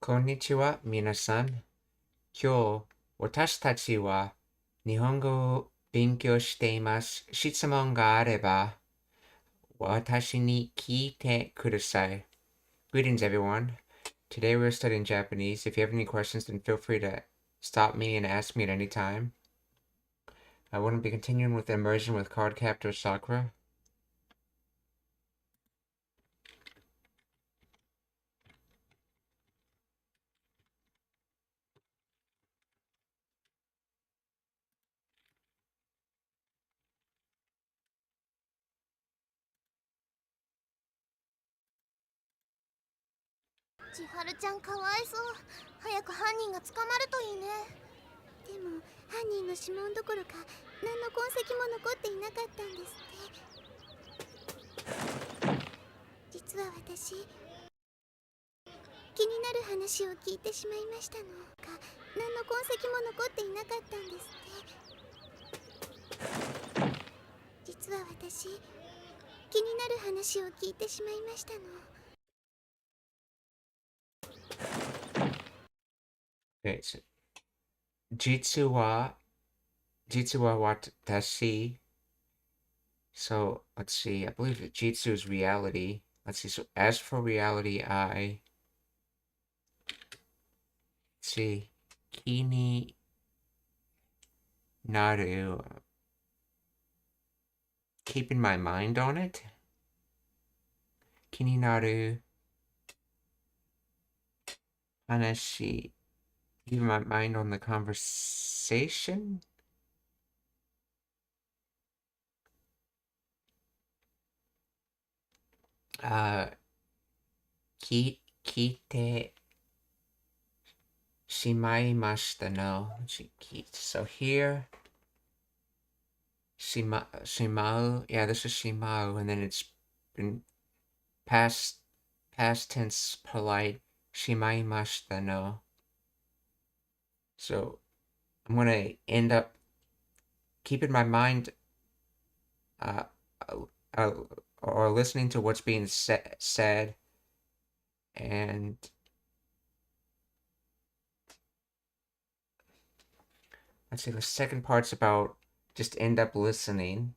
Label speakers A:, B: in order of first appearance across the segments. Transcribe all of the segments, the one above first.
A: こんにちは、皆さん。今日、私たちは日本語を勉強しています。質問があれば、私に聞いてください。Greetings, everyone. Today we're studying Japanese. If you have any questions, then feel free to stop me and ask me at any time. I want to be continuing with Immersion with Card Captor Sakura.
B: 千春ちゃんかわいそう。早く犯人が捕まるといいね。でも犯人の指紋どころか何の痕跡も残っていなかったんですって。実は私、気になる話を聞いてしまいましたの。何の痕跡も残っていなかったんですって。実は私、気になる話を聞いてしまいましたの。
A: Okay, so 実は私 So let's see. I believe that Jitsu is reality. Let's see. So as for reality, let's see. Kini naru. Keeping my mind on it. Kini naru. Hanashi. Keeping my mind on the conversation. Kite shimaimashita no. So here, shimau. Yeah, this is shimau, and then it's been past tense polite. Shimaimashita no. So I'm gonna end up keeping my mind uh, or listening to what's being said, and let's see, the second part's about just end up listening.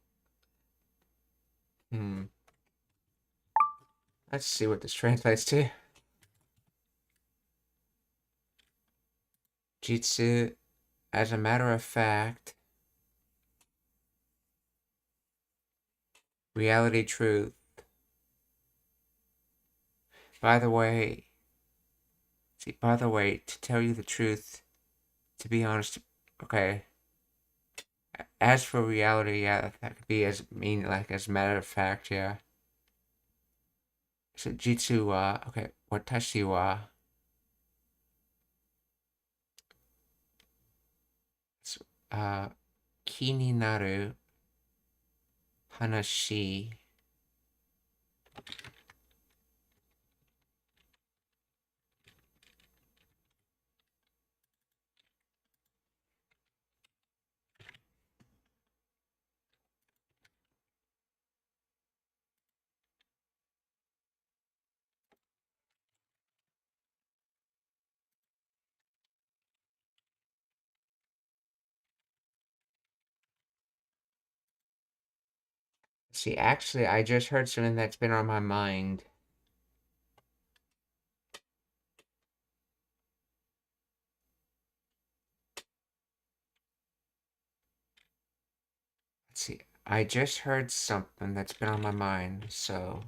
A: Let's see what this translates to. Jitsu, as a matter of fact, reality truth. By the way, to tell you the truth, to be honest, okay. As for reality, yeah, that could be as as a matter of fact, yeah. So jitsu wa, okay, watashi wa. Kini naru hanashi. See, actually, I just heard something that's been on my mind. Let's see, I just heard something that's been on my mind, so.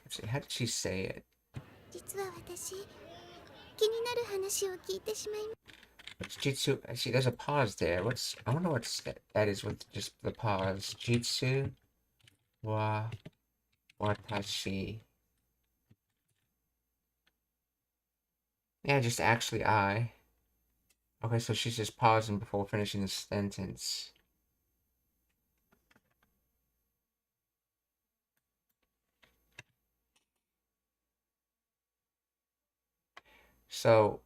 A: Let's see, how did she say it?
B: 実は私、気になる話を聞いてしまいました。
A: Jitsu, see, there's a pause there. I wonder what that is with just the pause. Jitsu wa watashi. Yeah, just actually I. Okay, so she's just pausing before finishing the sentence. So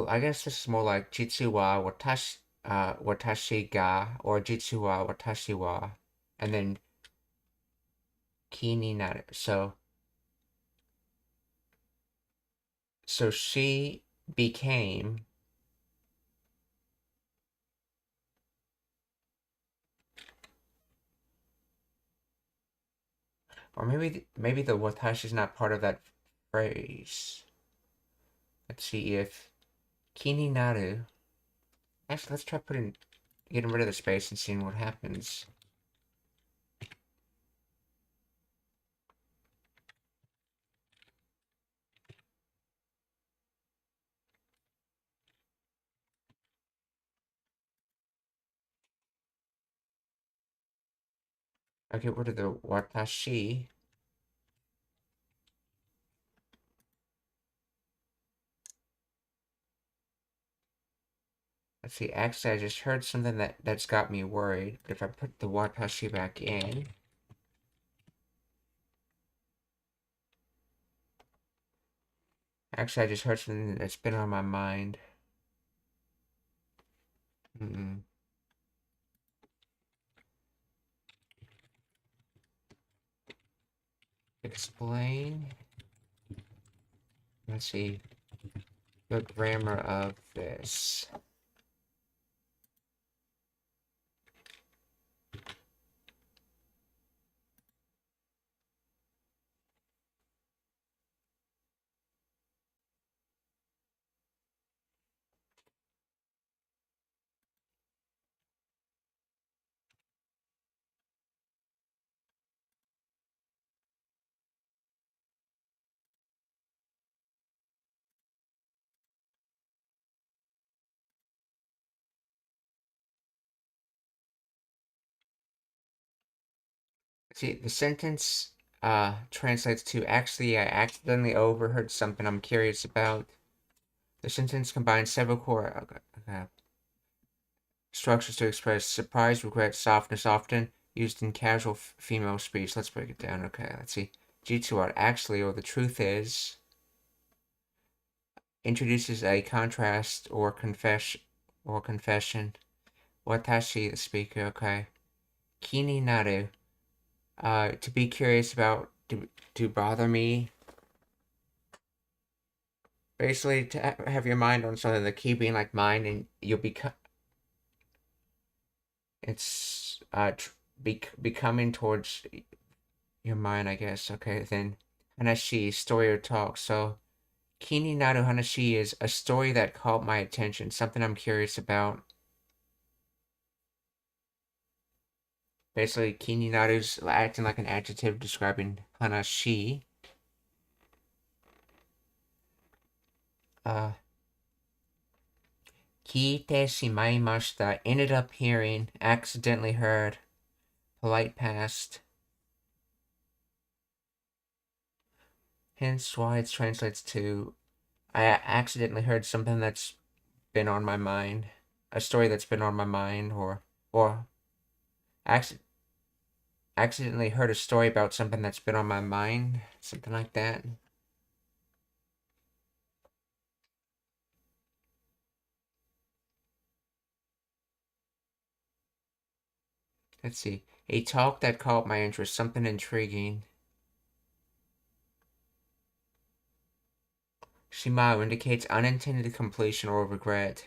A: I guess this is more like Jitsu wa watashi. watashi ga, or jitsu wa watashi wa, and then ki ni naru. So she became, or maybe the watashi is not part of that phrase. Let's see if ki ni naru. Actually, let's try getting rid of the space and seeing what happens. I'll get rid of the watashi. Let's see, actually I just heard something that's got me worried. But if I put the watashi back in, actually I just heard something that's been on my mind. Explain. Let's see the grammar of this. See, the sentence translates to, actually, I accidentally overheard something I'm curious about. The sentence combines several core structures to express surprise, regret, softness, often used in casual female speech. Let's break it down. Okay, let's see. Jitsu art, actually, or the truth is, introduces a contrast or confession. Watashi, the speaker. Okay. Kini naru. To be curious about, to bother me. Basically, to have your mind on something, the key being like mind, and you'll become. It's becoming towards your mind, I guess. Okay, then hanashi, story or talk. So kini naru hanashi is a story that caught my attention, something I'm curious about. Basically, kini naru's acting like an adjective describing hanashi. Kiite shimaimashita, ended up hearing, accidentally heard, polite past. Hence why it translates to, I accidentally heard something that's been on my mind, a story that's been on my mind, or accidentally heard a story about something that's been on my mind, something like that. Let's see. A talk that caught my interest, something intriguing. Shimao indicates unintended completion or regret.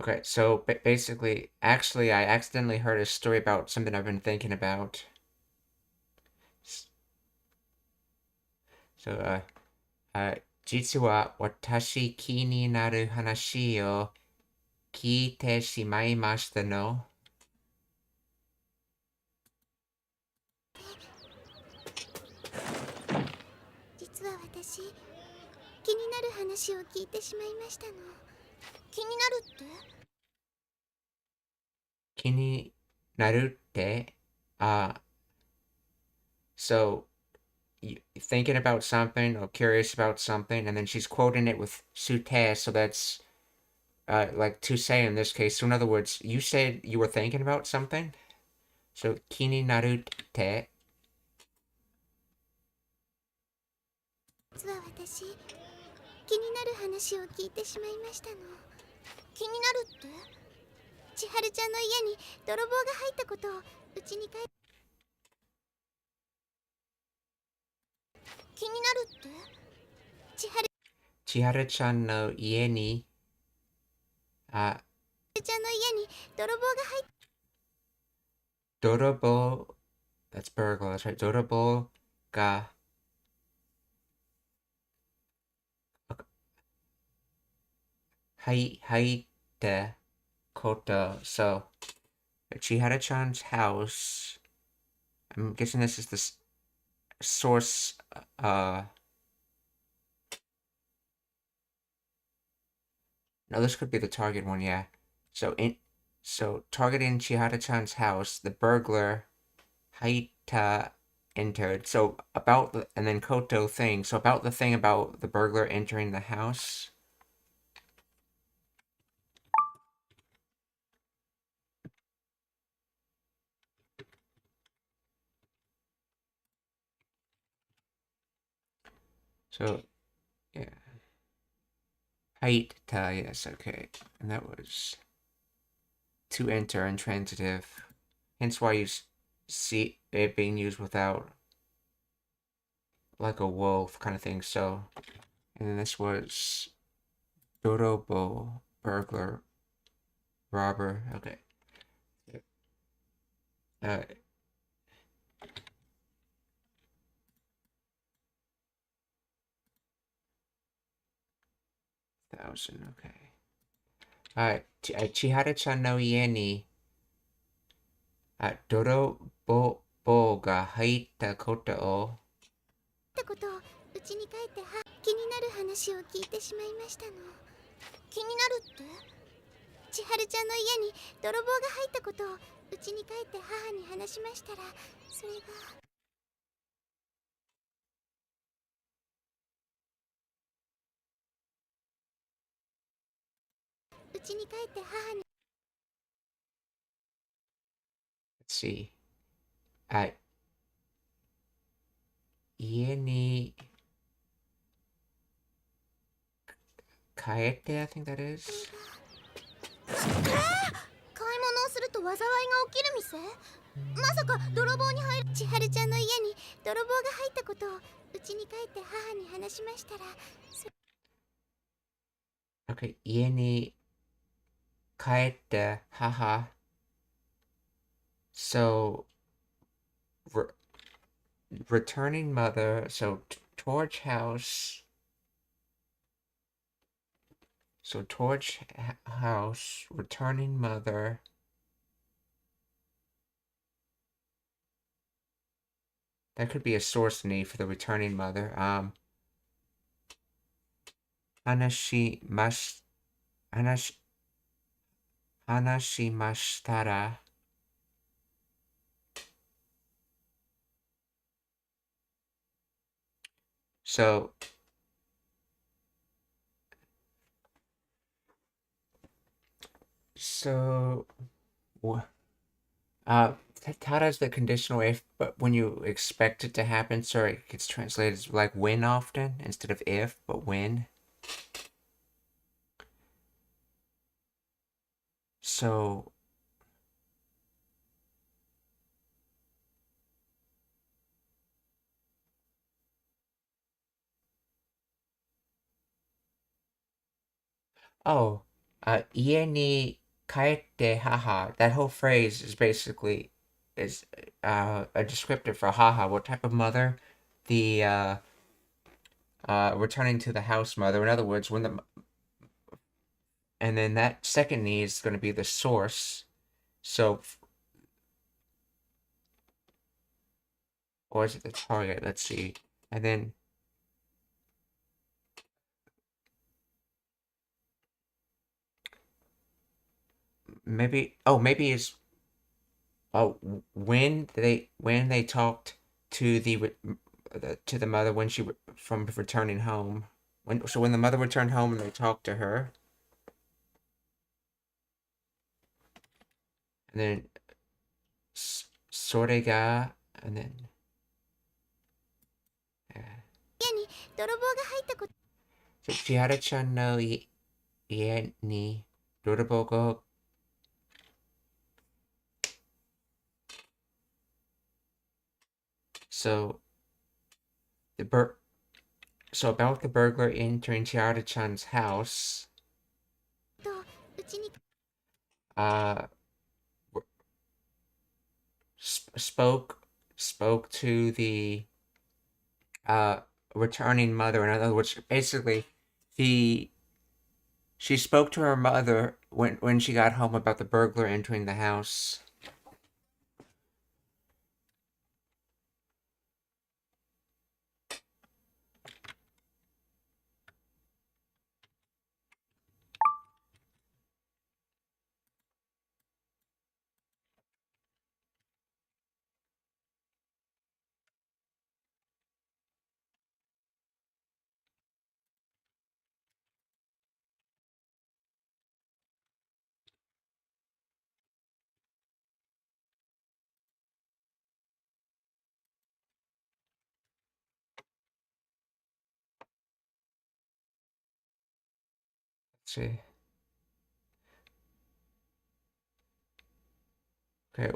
A: Okay, so basically, actually, I accidentally heard a story about something I've been thinking about. So, 実は私気になる話を聞いてしまいましたの。
B: 実は私気になる話を聞いてしまいましたの。気になるって？
A: 気になるって、so thinking about something or curious about something, and then she's quoting it with sute, so that's like to say in this case. So in other words, you said you were thinking about something. So 気になるって。
B: 実は私、気になる話を聞いてしまいましたの。気になるって？千春ちゃんの家に泥棒が入ったことをうちに帰って。気になるって？
A: 千春ちゃんの家に、あ、
B: 千春ちゃんの家に泥棒が入った。
A: 泥棒、that's burglar, that's right. 泥棒が、入ったこと。So, Chihara-chan's house. I'm guessing this is the source. No, this could be the target one. Yeah. So targeting Chihara-chan's house, the burglar Haita entered. So about and then Koto thing. So about the thing about the burglar entering the house. So, yeah. Haita, yes, okay. And that was to enter intransitive. Hence why you see it being used without, like a wolf kind of thing. So, and then this was Dorobo, burglar, robber. Okay. Uh, 1,000, okay. Chihara-chan no ie ni, Doroboが入ったことを。
B: ってことをうちに帰って気になる話を聞いてしまいましたの。気になるって？千春ちゃんの家に泥棒が入ったことをうちに帰って母に話しましたら、それが。うちに帰って母に。
A: Let's see. 家に帰って、I think that is.
B: 買い物をすると災いが起きる店？まさか泥棒に入る。千春ちゃんの家に泥棒が入ったことをうちに帰って母に話しましたら。
A: Okay, 家に帰って母。So, returning mother. So torch house. So torch house, returning mother. That could be a source need for the returning mother. Hanashimashitara. So, Tada is the conditional if, but when you expect it to happen, so it gets translated as like when often instead of if, but when. So, oh, 家に帰ってhaha. That whole phrase is basically is a descriptor for haha. What type of mother? The returning to the house mother. In other words, when the and then that second need is going to be the source. So, or is it the target? Let's see. And then maybe it's when they talked to the mother when she from returning home. When the mother returned home and they talked to her. and then それが and then
B: 家に泥棒が入ったこと。
A: 千春ちゃんの家に泥棒がSo so about the burglar entering Chiara-chan's house,
B: とうちに
A: uh, spoke to the returning mother. In other words, basically, she spoke to her mother when she got home about the burglar entering the house. Let's see. Okay.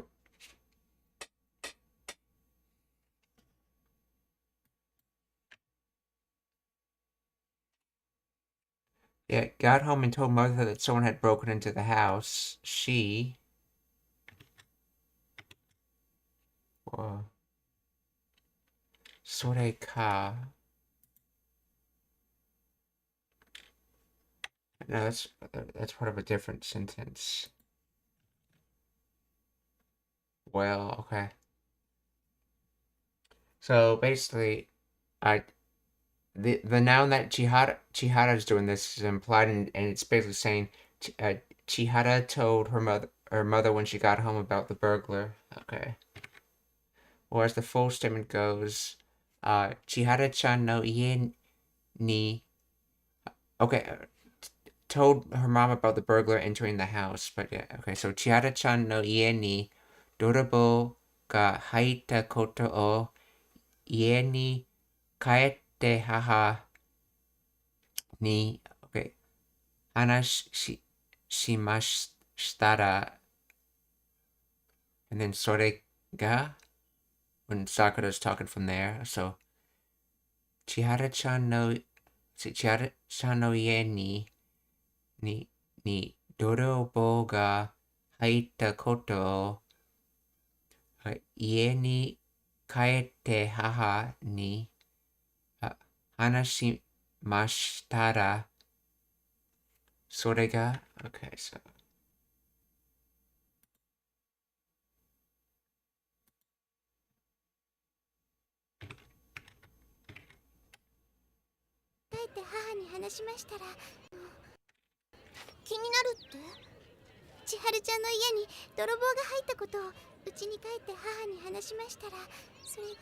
A: Yeah, got home and told mother that someone had broken into the house. She... Whoa. Soreka. No, that's part of a different sentence. Well, okay. So basically, the noun that Chihara is doing this is implied, and it's basically saying Chihara told her mother when she got home about the burglar. Okay. Or as the full statement goes, Chihara-chan no ie ni. Okay, told her mom about the burglar entering the house, but yeah, okay. So Chihara-chan no ie ni dorobo ga haita koto o ie ni kaete haha ni, okay, hanashi shimashita, and then sore ga, when Sakura's talking from there. So Chihara-chan no ie ni dorobo ga haita koto o ie ni kaete haha ni hanashi mashita. Sorega. Okay, so
B: 帰って母に話しましたら、気になるって。千春ちゃんの家に泥棒が入ったことをうちに帰って母に話しましたら、それが。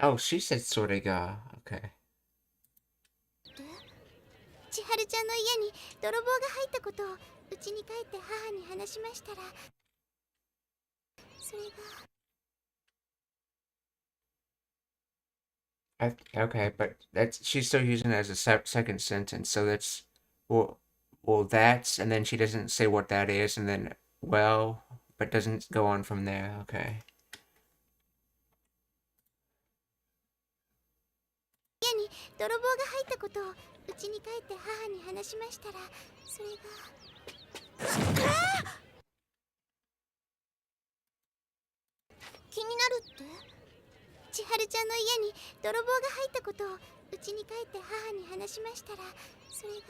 A: Oh, she said Sorega. Okay.
B: 千春ちゃんの家に泥棒が入ったことをうちに帰って母に話しましたら、それが。
A: Okay, but she's still using it as a second sentence, so that's well that's, and then she doesn't say what that is, and then well, but doesn't go on from there. Okay.
B: 家に泥棒が入ったことをうちに帰って母に話しましたら、それが。気になるって。千春ちゃんの家に泥棒が入ったことをうちに帰って母に話しましたら、それが。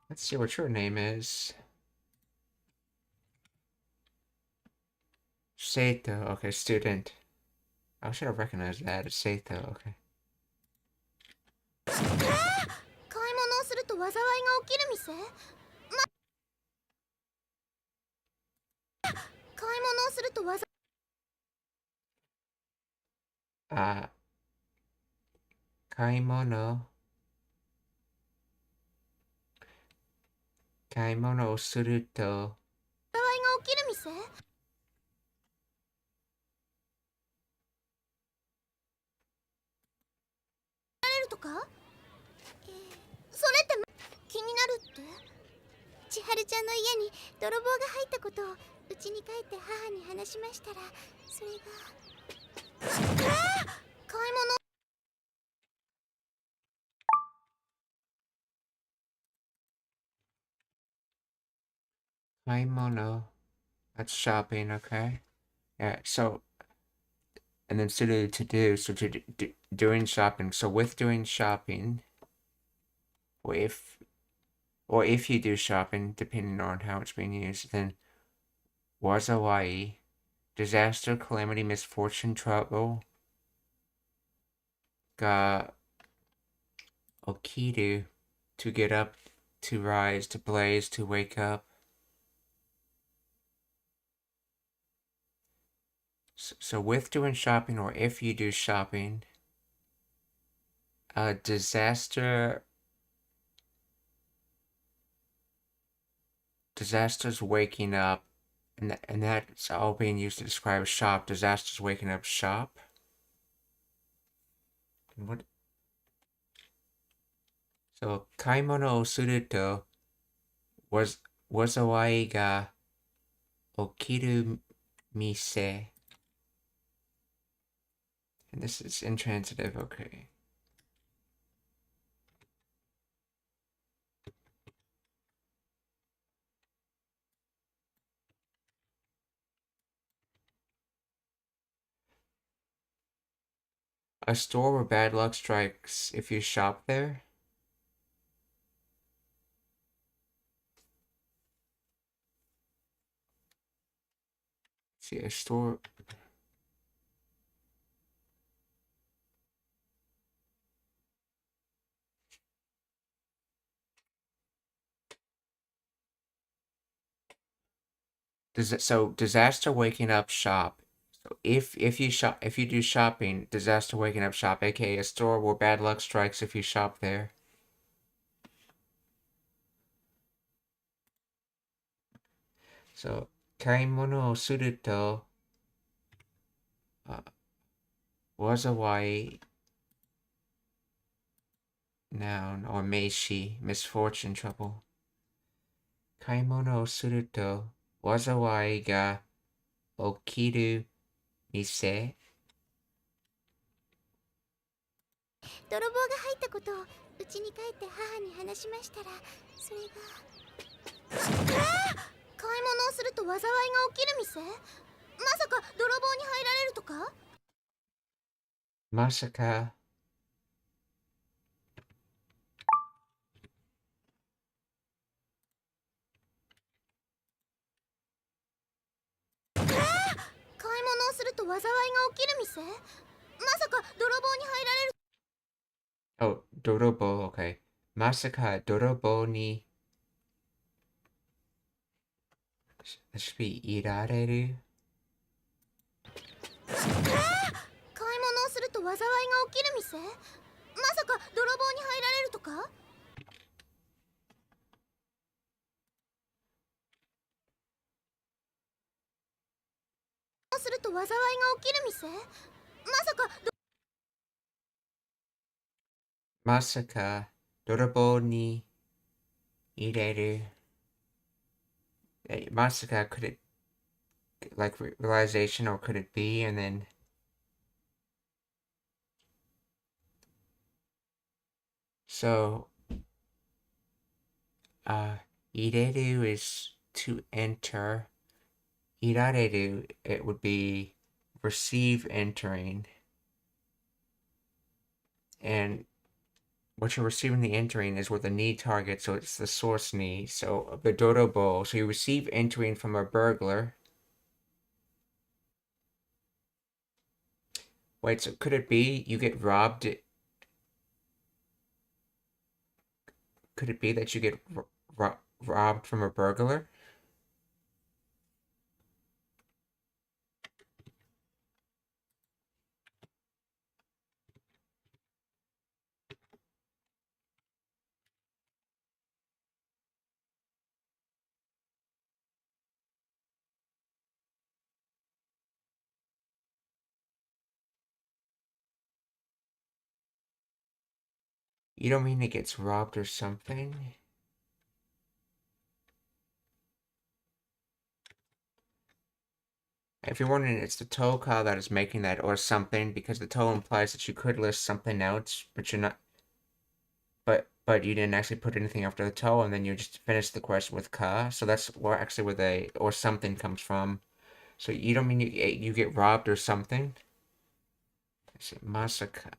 A: Let's see what your name is. Seito. Okay, student. I should have recognized that. It's Seito. Okay.
B: 買い物をすると災いが起きる店。買い物をすると災い。
A: Uh, 買い物買い物をすると、
B: 災害が起きる店？とか？それって気になるって？千春ちゃんの家に泥棒が入ったことをうちに帰って母に話しましたら、それが買い物。
A: 買い物 that's shopping, okay? Yeah, so, and then to do, so doing shopping. So with doing shopping, or if you do shopping, depending on how it's being used, then wazawai, disaster, calamity, misfortune, trouble, ga okiru, to get up, to rise, to blaze, to wake up. So with doing shopping, or if you do shopping, disasters waking up, and that's all being used to describe shop. Disasters waking up shop. And what? So 買い物をすると災いが起きる店. And this is intransitive, okay. A store where bad luck strikes if you shop there. See, a store. So disaster waking up shop. So if you do shopping, disaster waking up shop, aka a store where bad luck strikes if you shop there. So 買い物をすると災い noun or 名詞 misfortune trouble. 買い物をすると災いが起きる店.
B: 泥棒が入ったことをうちに帰って母に話しましたら、それが買い物をすると災いが起きる店？まさか泥棒に入られるとか？
A: まさか
B: 買い物をすると災いが起きる店？まさか泥棒に入られる。
A: Oh, 泥棒 okay. まさか泥棒に that should be いられる.
B: 買い物をすると災いが起きる店？まさか泥棒に入られるとか？すると災いが起きる店？まさか
A: まさか泥棒に入れる.まさか could it like realization or could it be and then so 入れる is to enter. いられる it would be receive entering. And what you're receiving the entering is with the need target, so it's the source need. So the dorobo, so you receive entering from a burglar. Wait, so could it be you get robbed? Could it be that you get robbed from a burglar? You don't mean it gets robbed or something? If you're wondering, it's the toe call that is making that or something, because the toe implies that you could list something else, but you're not. But you didn't actually put anything after the toe, and then you just finished the question with ka. So that's where actually where the or something comes from. So you don't mean you get robbed or something? Is it Masaka?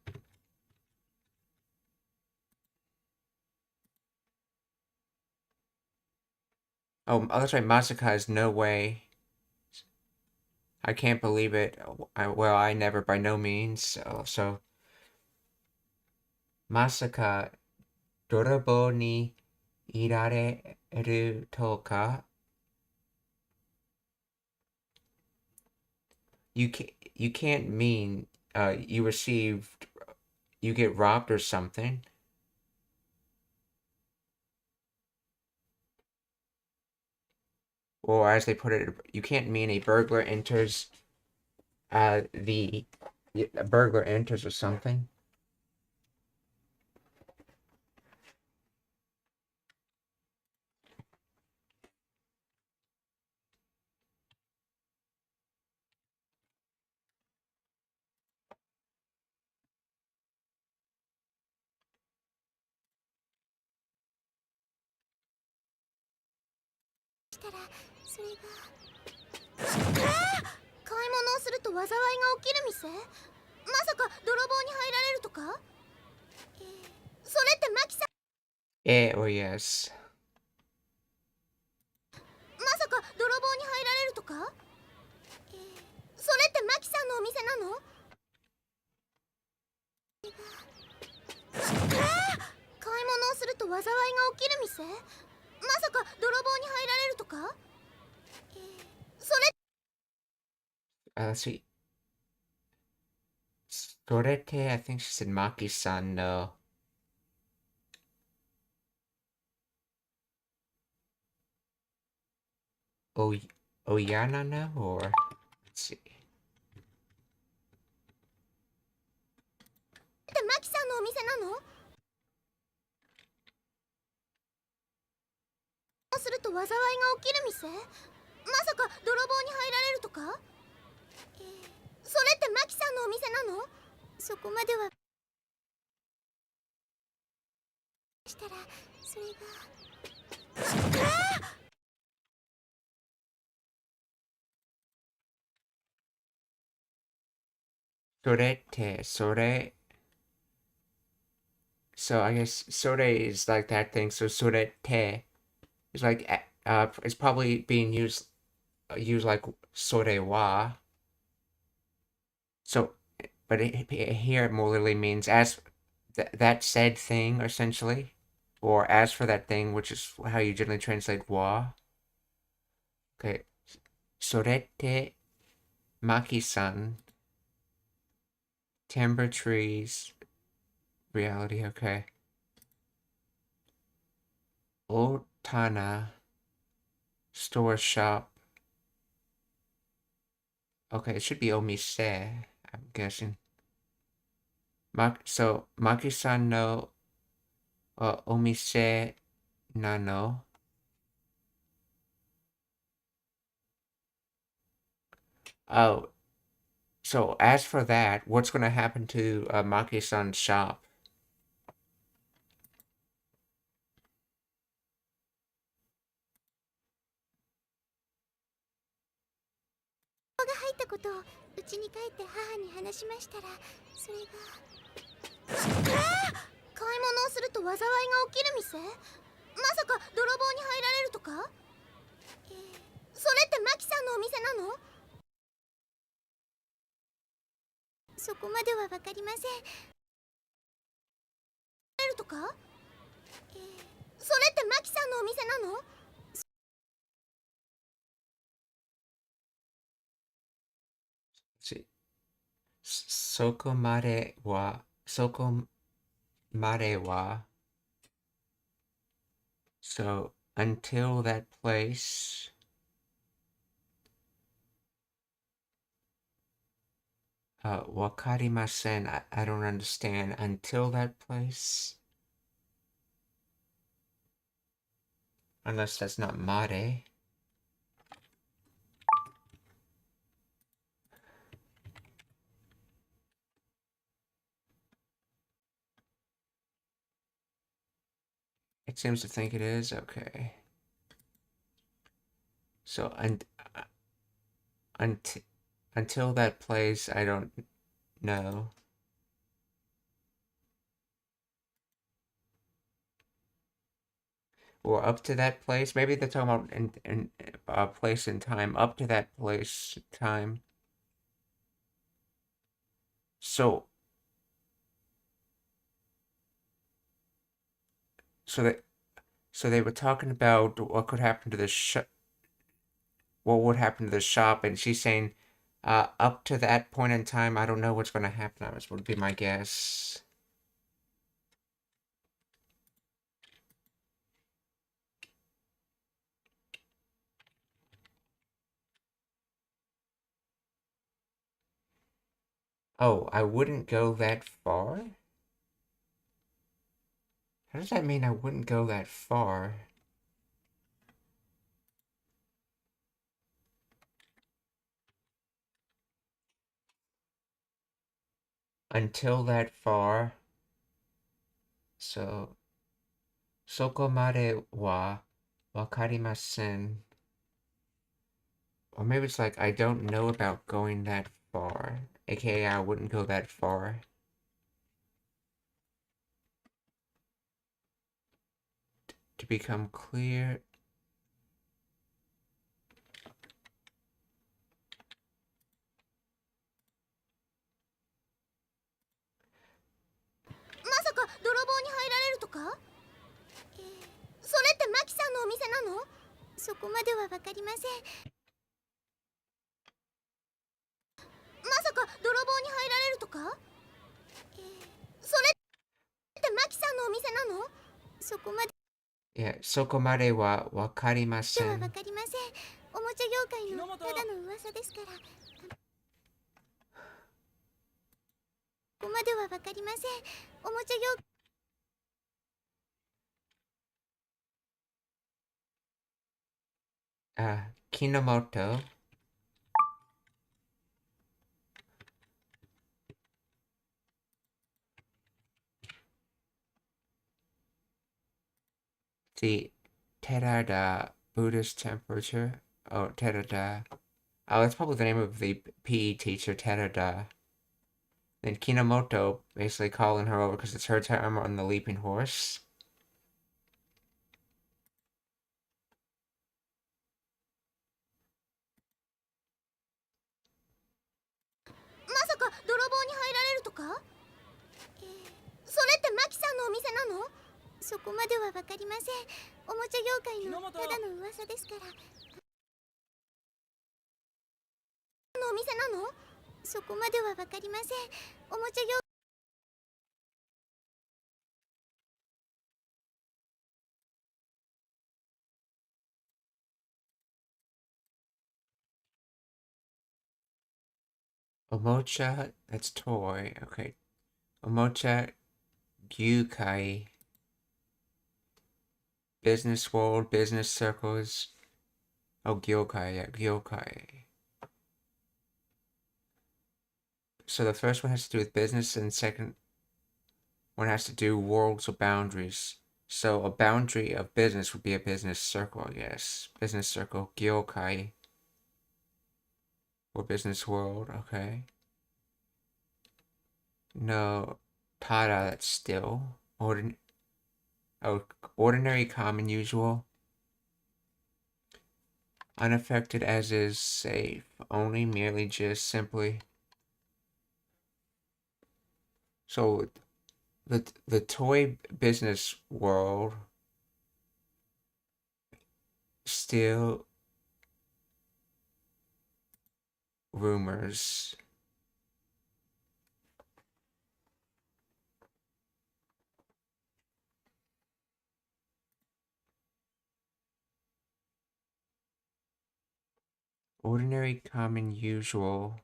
A: Oh, that's right. Masaka is no way. I can't believe it. Well, I never by no means. So Masaka Dorobo ni irareru to ka? You can't mean you get robbed or something. Or as they put it, you can't mean a burglar enters a burglar enters or something. Or yes.
B: まさか泥棒に入られるとか？それってマキさんのお店なの？買い物をすると災いが起きる店？まさか泥棒に入られるとか？それ
A: Let's see. Sorete, I think she said Maki-san, no. Oyana, no? Or, let's see.
B: ってマキさんのお店なの？すると災いが起きる店？まさか泥棒に入られるとか？それってマキさんのお店なの？そこまではしたらそれが
A: Sorete, sore. So I guess sore is like that thing. So sorete is like it's probably being used like sore wa. So, but here it more literally means as that said thing essentially, or as for that thing, which is how you generally translate wa. Okay, sorete maki-san. Timber trees. Reality, okay. Otana. Store shop. Okay, it should be omise, I'm guessing. So, Maki-san no omise nano. Oh, so as for that, what's going to happen to Maki-san's shop?
B: が入ったことを家に帰って母に話しましたらそれが買い物をすると災いが起きる店？まさか泥棒に入られるとか？それってマキさんのお店なの？そこまではわかりません。とか？それってマキさんのお店なの？See,
A: Sokomare wa. So until that place. Wakarimasen. I don't understand. Until that place. Unless that's not Mare. It seems to think it is. Okay. So until that plays, I don't know. Or up to that place. Maybe they're talking about in place and time. Up to that place, time. So they were talking about what could happen to the what would happen to the shop, and she's saying, up to that point in time, I don't know what's going to happen. That would be my guess. Oh, I wouldn't go that far? How does that mean I wouldn't go that far? Until that far. So, そこまではわかりません. Or maybe it's like, I don't know about going that far. AKA, I wouldn't go that far. To become clear. Yeah, そこまではわかりません。
B: わかりません。おもちゃ業界のただの噂ですから。ここまではわかりません。おもちゃ業
A: Kinomoto. The Terada Buddhist temperature. Oh, Terada. Oh, that's probably the name of the PE teacher, Terada. Then Kinomoto basically calling her over because it's her time on the leaping horse. Omocha, that's toy. Okay. Omocha Gyukai. Business world, business circles. Oh, Gyokai, yeah, Gyokai. So the first one has to do with business, and second one has to do worlds or boundaries. So a boundary of business would be a business circle, I guess. Business circle, Gyokai. Or business world, okay. No, Tada, that's still. Ordinary, common, usual. Unaffected as is, safe. Only, merely, just, simply. So the toy business world still rumors. Ordinary, common, usual.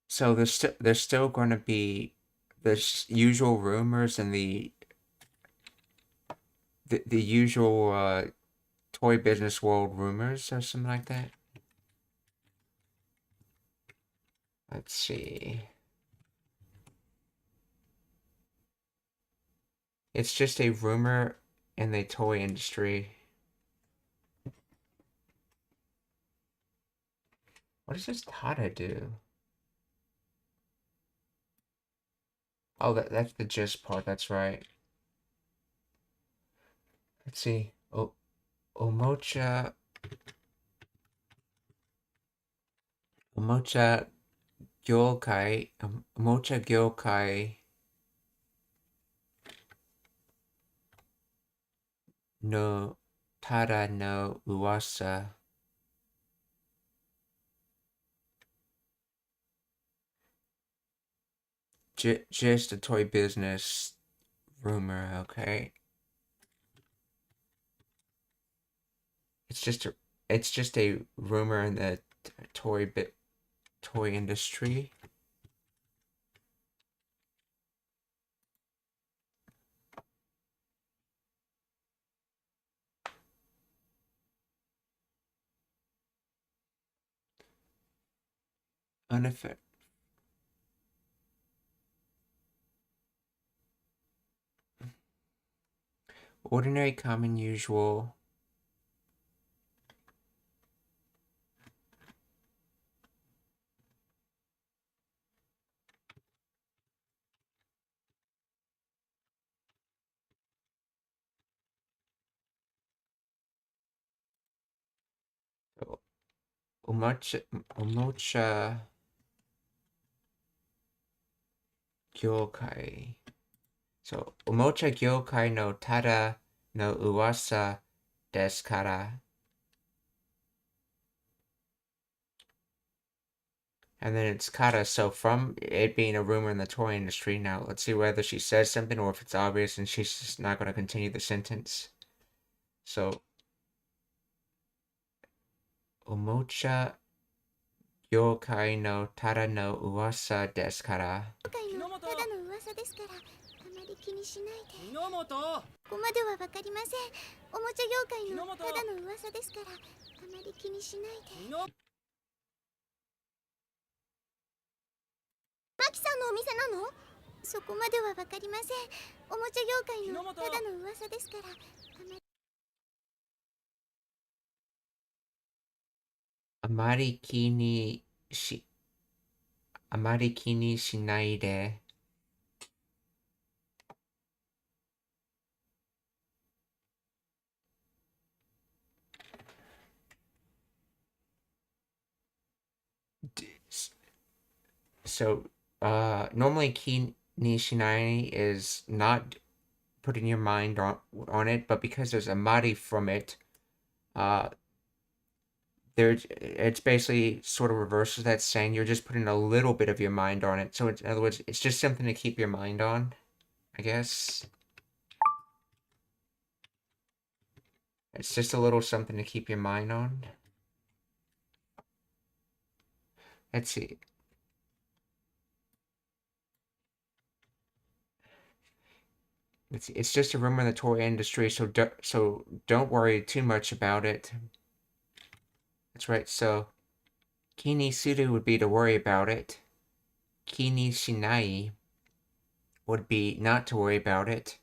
A: So there's still going to be usual rumors and the usual toy business world rumors or something like that. Let's see. It's just a rumor in the toy industry. What does this Tada do? Oh, that's the gist part, that's right. Let's see. Oh, Omocha Gyokai no Tada no Uwasa. Just a toy business rumor, okay? It's just a rumor in the toy industry. Uneffective. Ordinary, common, usual. Omocha Gyokai. So, Omocha Gyokai no Tada no Uwasa desu kara. And then it's kara, so from it being a rumor in the toy industry, now let's see whether she says something or if it's obvious and she's just not going to continue the sentence. So, Omocha Gyokai no Tada no Uwasa desu kara.
B: ただの噂ですから、あまり気にしないで。ここまではわかりません。おもちゃ業界のただの噂ですから、あまり気にしないで。マキさんのお店なの？そこまではわかりません。おもちゃ業界のただの噂ですから、
A: あまり気にしないで。So, normally ki ni shinai is not putting your mind on it, but because there's a mari from it, it's basically sort of reverses that, saying you're just putting a little bit of your mind on it. So in other words, it's just something to keep your mind on, I guess. It's just a little something to keep your mind on. Let's see. It's just a rumor in the toy industry, so don't worry too much about it. That's right. So, kini suru would be to worry about it. Kini shinai would be not to worry about it.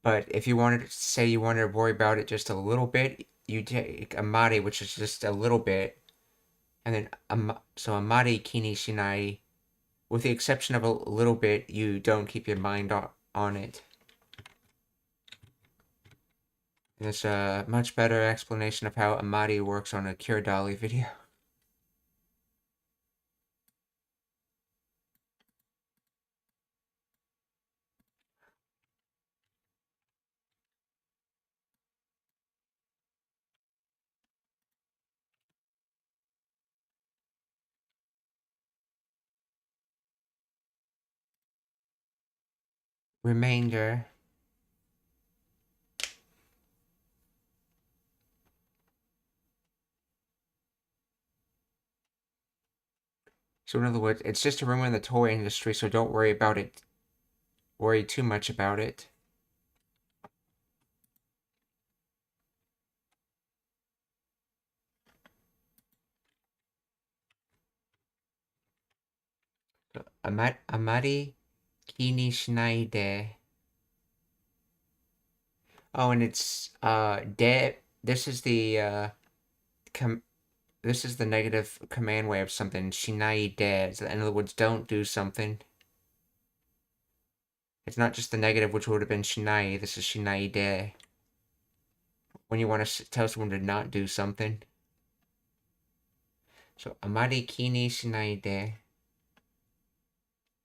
A: But if you wanted to say you wanted to worry about it just a little bit, you take amari, which is just a little bit, and then so amari kini shinai, with the exception of a little bit, you don't keep your mind on it. There's a much better explanation of how amari works on a Cure Dolly video. Remainder. So in other words, it's just a rumor in the toy industry, so don't worry about it worry too much about it. Amari kini shinai de. Oh, and it's de. This is the this is the negative command way of something. Shinai de. In other words, don't do something. It's not just the negative, which would have been shinai. This is shinai de. When you want to tell someone to not do something. So amari kini shinai de.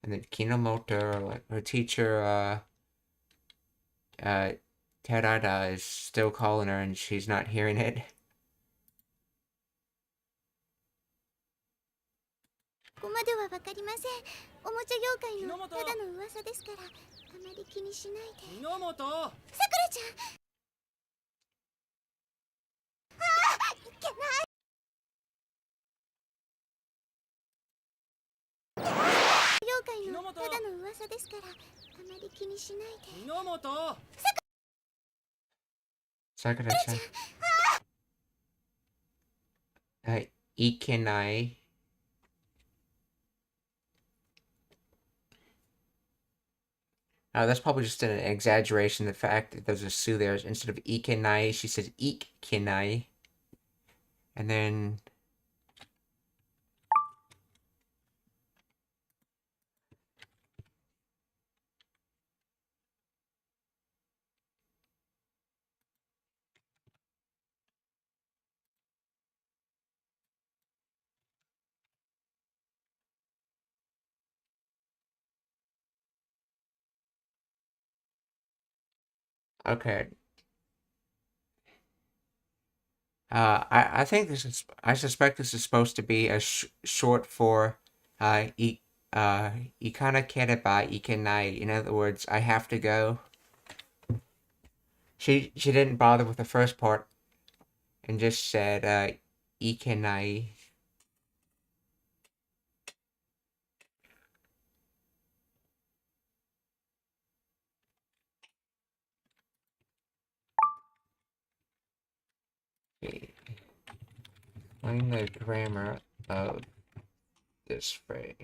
A: And then Kinomoto, like her teacher, Terada is still calling her and she's not hearing it.
B: ここまではわかりません。おもちゃ業界のただの噂ですから、あまり気にしないで。木之本。さくらちゃん。ああ、いけない。業界のただの噂ですから、あまり気にしないで。木之本。
A: さくらちゃん。いけない。That's probably just an exaggeration. The fact that there's a su there. Instead of ikenai, she says ikkenai. And then okay. I think this is. I suspect this is supposed to be a short for ikana kereba ikenai. In other words, I have to go. She didn't bother with the first part, and just said ikenai. Explain the grammar of this phrase.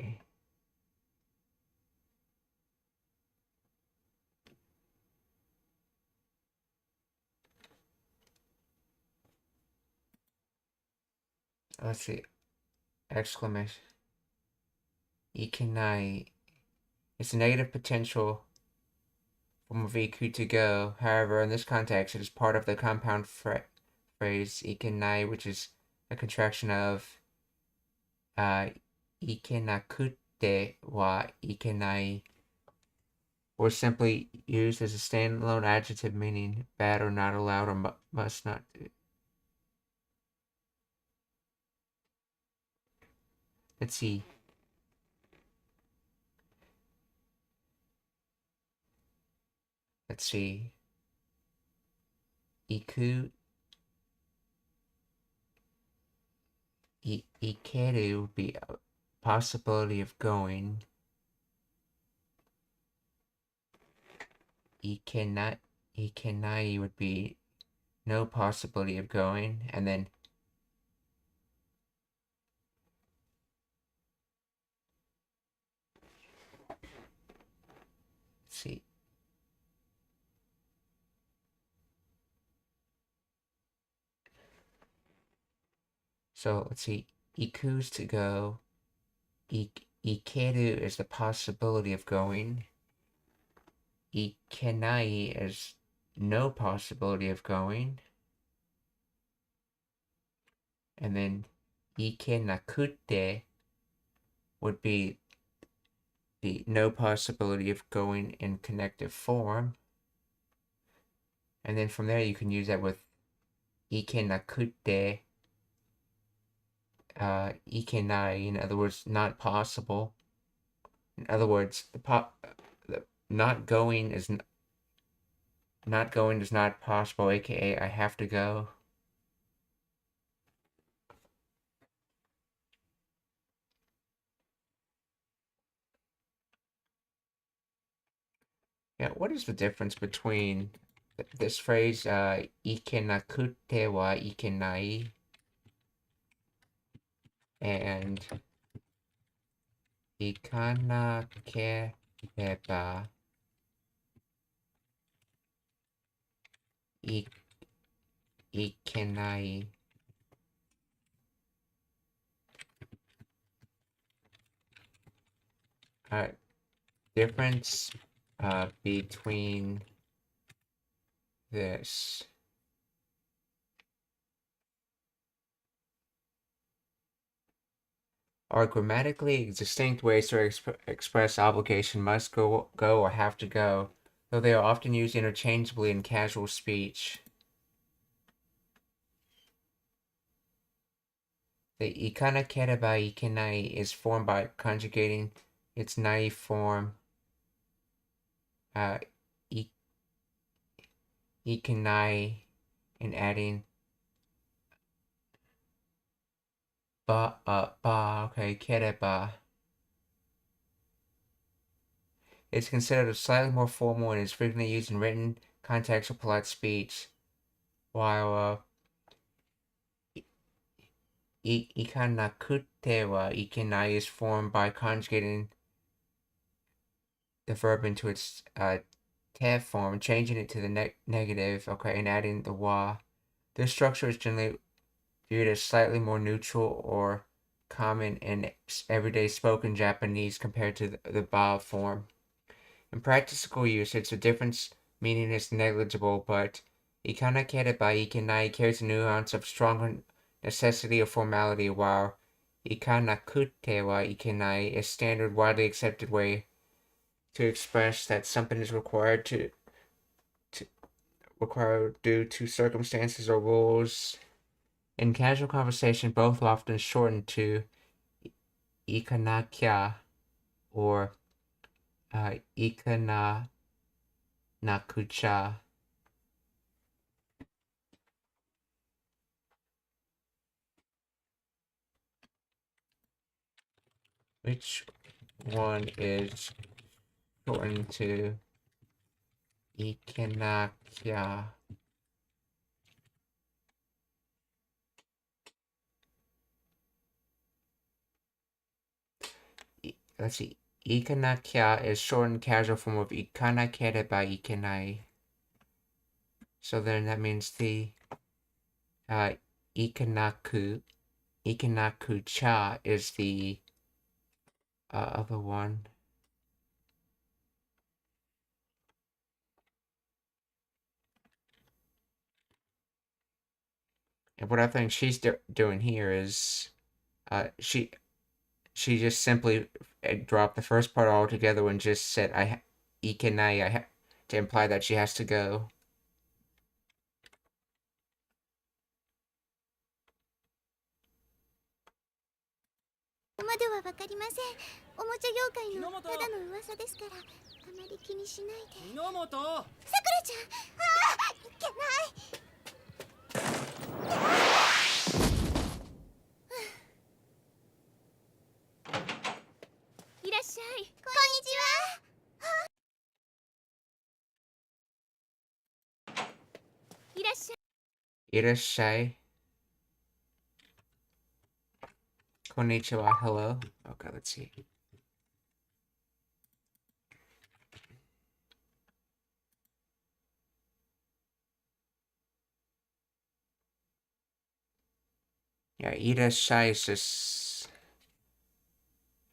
A: Let's see. Exclamation. Ikenai. It's a negative potential from a VQ to go. However, in this context, it is part of the compound phrase ikenai, which is a contraction of ikenakutte wa ikenai, or simply used as a standalone adjective meaning bad or not allowed or must not do. Let's see. Let's see. Ikeru would be a possibility of going. Ikenai would be no possibility of going, and then let's see. So let's see. Iku's to go. Ikeru is the possibility of going. Ikenai is no possibility of going. And then ikenakutte would be the no possibility of going in connective form. And then from there you can use that with ikenakutte, ikenai, in other words, not possible. In other words, the not going is not possible, aka I have to go. Yeah, what is the difference between this phrase, ikenakutte wa ikenai, and ikanakereba ikenai? Difference between this. Are grammatically distinct ways to express obligation must go or have to go, though they are often used interchangeably in casual speech. The ikanakereba ikenai is formed by conjugating its naive form ikenai and adding kereba. It's considered slightly more formal and is frequently used in written context or polite speech, while ikanakutte wa ikenai is formed by conjugating the verb into its te form, changing it to the negative, and adding the wa. This structure is generally viewed as slightly more neutral or common in everyday spoken Japanese compared to the ba form. In practical usage, the difference meaning is negligible, but ikanakereba ikenai carries a nuance of stronger necessity or formality, while ikanakutte wa ikenai is standard, widely accepted way to express that something is required due to circumstances or rules. In casual conversation, both are often shortened to ikanakya or ikana nakucha. Which one is shortened to ikanakya? Let's see. Ikanakya is shortened casual form of ikanakereba ikenai. So then that means the ikanakucha is the other one. And what I think she's doing here is she just simply dropped the first part altogether and just said ikenai to imply that she has to go.
B: ここまではわかりません。おもちゃ業界のただの噂ですから、あまり気にしないで。
C: 榎本。
B: さくらちゃん、いけない。いらっしゃい。こんにちは。いらっしゃい。
A: Irashai. Konnichiwa, hello. Okay, let's see. Yeah, irashai is just,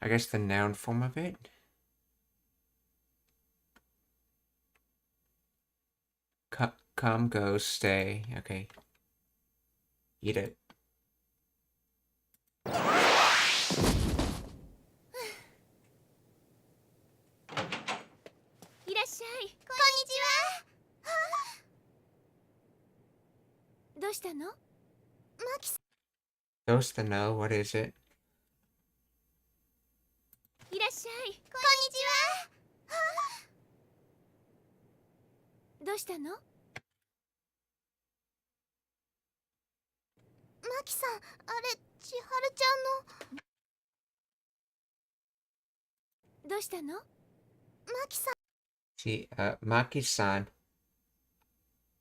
A: I guess, the noun form of it. Come, go, stay. Okay. Eat it.
B: いらっしゃい。こんにちは。どうしたの？マキさん。
A: Those to know, what is it?
B: いらっしゃい。こんにちは。どうしたの？マキさん、あれ、千春ちゃんの。どうしたの？マキさん。
A: マキさん、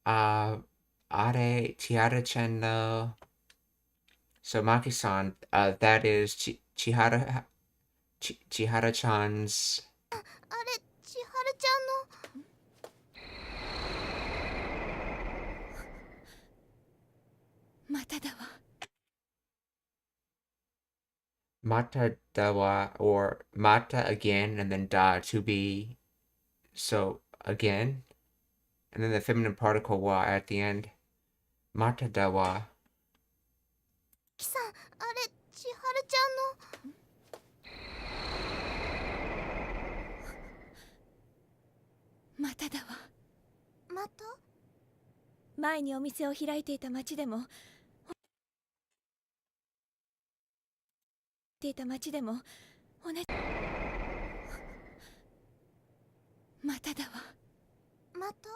A: あれ、千春ちゃんの、So Maki-san, that is Chihara-chan's.
B: あれ、千春ちゃんの。まただわ。
A: Mata dawa, or mata again, and then da to be, so again, and then the feminine particle wa at the end. Mata dawa.
B: キさん、あれ、千春ちゃんの。まただわ。また？前にお店を開いていた町でも同じ。まただわ。また？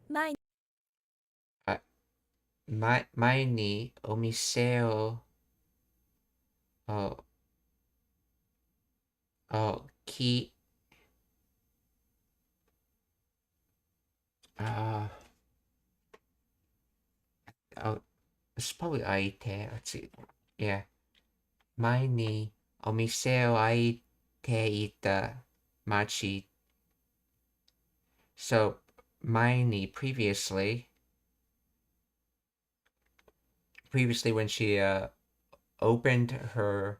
B: 前に。
A: 前にお店を、き、uh, oh, it's probably 開いて, let's see, yeah. 前にお店を開いていた町. So, 前に previously when she opened her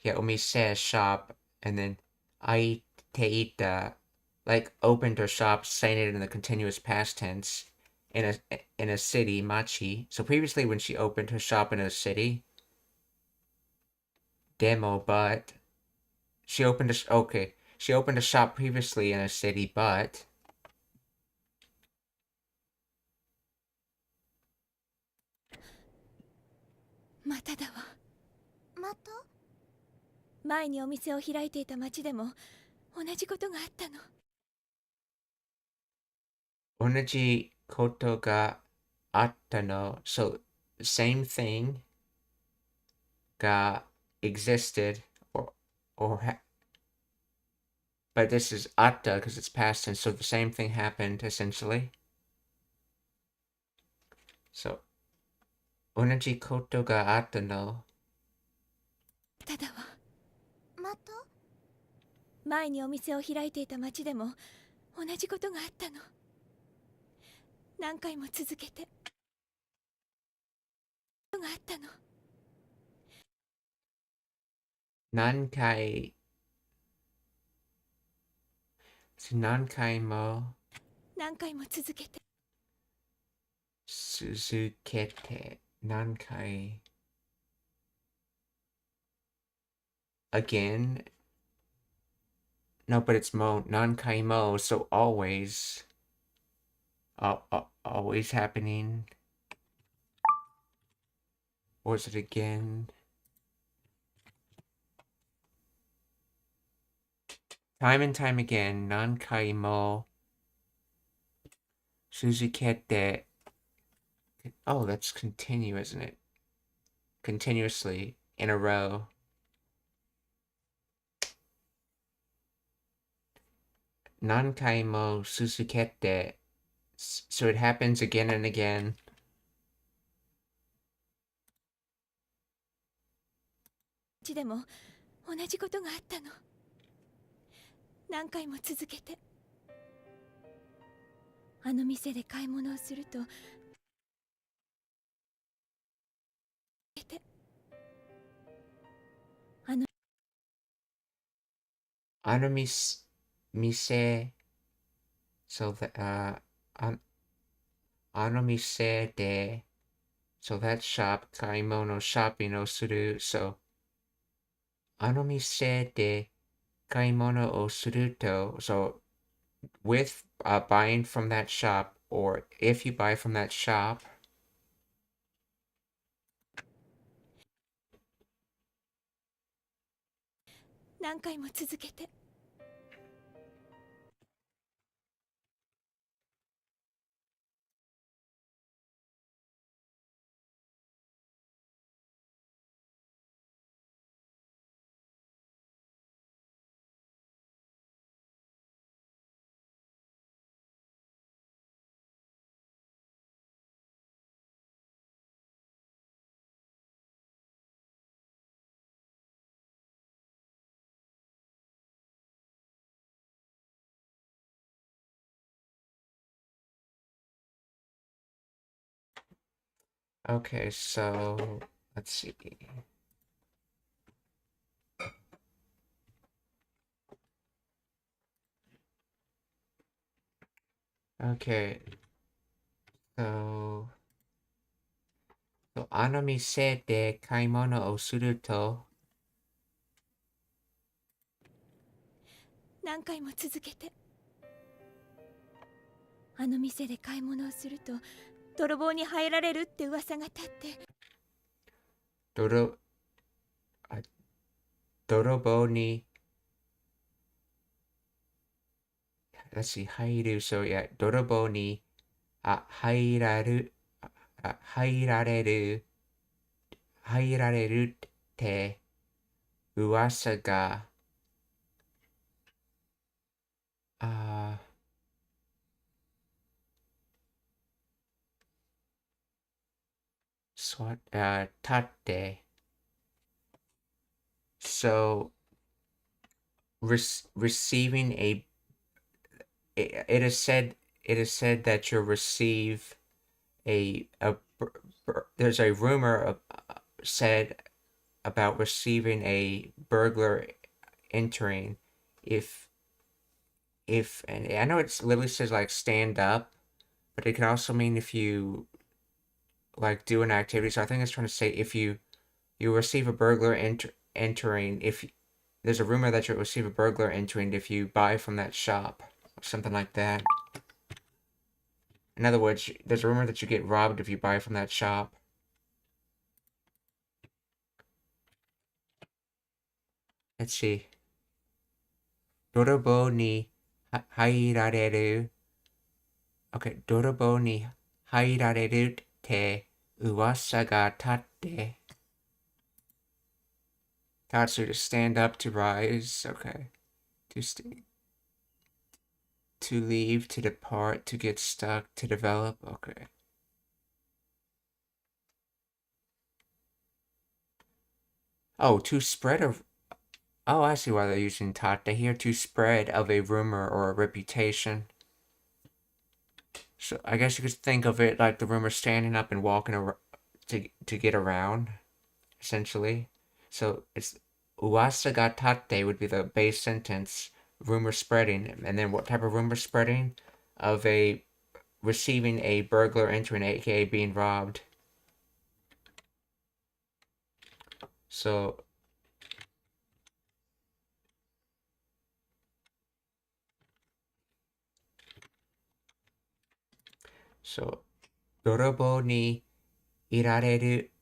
A: omise shop, and then 開いていた, like opened her shop, saying it in the continuous past tense in a city, machi. So previously when she opened her shop in a city, demo, but she opened a shop previously in a city, but
B: まただわ。また？前にお店を開いていた町でも同じことがあったの。
A: 同じことがあったの. So same thing ga existed, but this is atta because it's past tense, so the same thing happened essentially. So 同じことがあったの.
B: ただわ。また？前にお店を開いていた町でも同じことがあったの。何回も続けて。ことがあったの。
A: 何回も
B: 続けて。
A: 続けて何回 again. No, but it's mo, 何回も, so always. Always happening. Or is it again? Time and time again, 何回も続けて. Oh, that's continue, isn't it? Continuously, in a row. 何回も続けて. So it happens again and again.
B: でも同じことがあったの。何回も続けて。あの店で買い物をすると。
A: あの店 so that あの店で so that shop 買い物 shopping をする so あの店で買い物をすると so with buying from that shop, or if you buy from that shop,
B: 何回も続けて。
A: Okay, so let's see. Okay, so あの店で買い物をすると
B: 何回も続けて。あの店で買い物をすると泥棒に入られるって噂が立って。
A: 泥棒に入る、そうや、泥棒に入られる、って噂が、あ立って、so receiving it is said that you'll receive there's a rumor said about receiving a burglar entering if and I know it literally says like stand up, but it can also mean if you like do an activity. So I think it's trying to say if you receive a burglar entering, if there's a rumor that you'll receive a burglar entering if you buy from that shop or something like that. In other words, there's a rumor that you get robbed if you buy from that shop. Let's see. 泥棒に入られる。Okay, 泥棒に入られるって噂が立って。Tatsu to stand up, to rise. Okay. To leave, to depart, to get stuck, to develop. Okay. Oh, to spread of. Oh, I see why they're using tate here. To spread of a rumor or a reputation. So I guess you could think of it like the rumor standing up and walking around to get around, essentially. So it's uwasa ga tate would be the base sentence, rumor spreading, and then what type of rumor spreading? Of a receiving a burglar entering, aka being robbed. So泥棒にいられる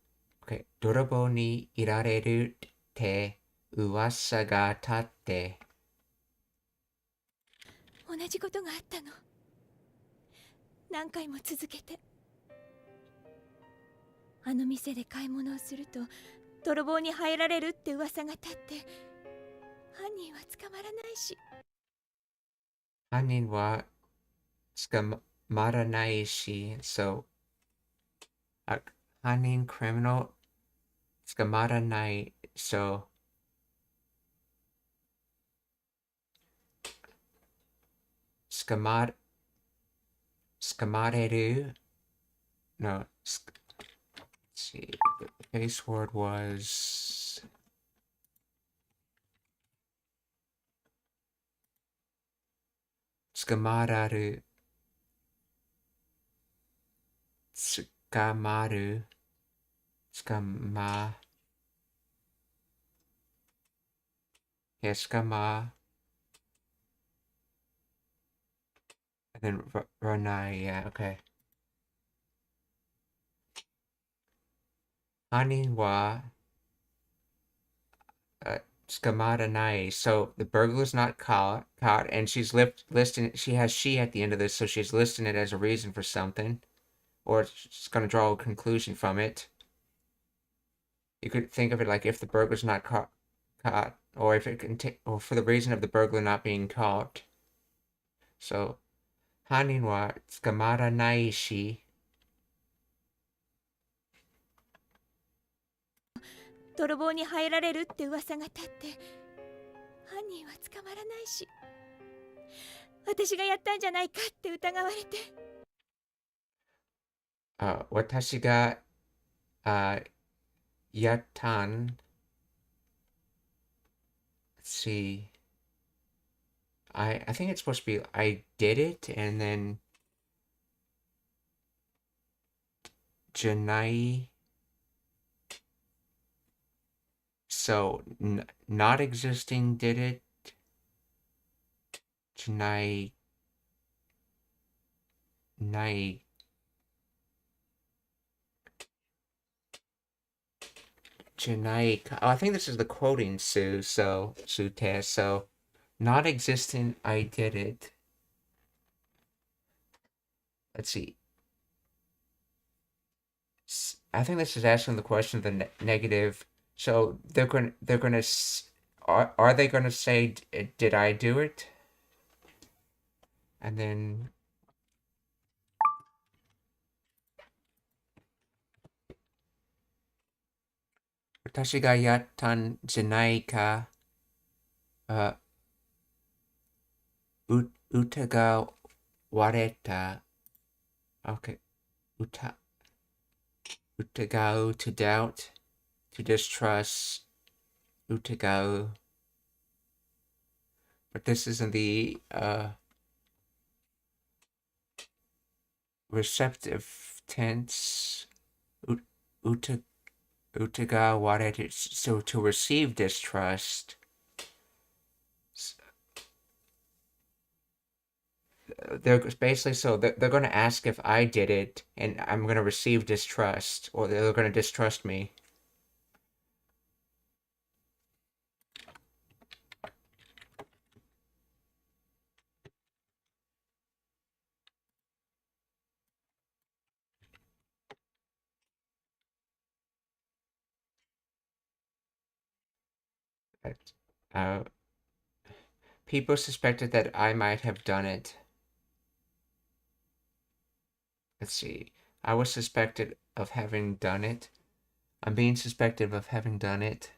A: Okay, 泥棒にいられるって噂が立って。
B: 同じことがあったの。何回も続けて。あの店で買い物をすると泥棒に入られるって噂が立って、犯人は捕まらないし。
A: 犯人は捕まらないし、so 犯人 criminal 捕まらない、so 捕まれる no, let's see, the base word was 捕まらる捕まる捕ま yeah, 捕ま and then ranai, yeah, okay. 犯人は捕まらない so the burglar's not caught and she's listing she has she at the end of this, so she's listing it as a reason for something, or she's going to draw a conclusion from it. You could think of it like if the burglar's not caught, or if it can or for the reason of the burglar not being caught. So 犯人は捕まらないし、
B: 泥棒に入られるって噂が立って、犯人は捕まらないし、私がやったんじゃないかって疑われて。
A: 私が yatan. Let's see. I think it's supposed to be I did it, and then Janai. So not existing did it. Janai. Nai. Janai. Oh, I think this is the quoting Sue. So Sute. So not existent. I did it. Let's see. I think this is asking the question of the negative. So they're gonna are they gonna say did I do it? And then "私がやったんじゃないか、疑われた." Okay. 疑う to doubt, to distrust, 疑う. But this is in the receptive tense. 疑われる. So to receive distrust. They're basically they're going to ask if I did it, and I'm going to receive distrust, or they're going to distrust me. People suspected that I might have done it. Let's see. I was suspected of having done it. I'm being suspected of having done it.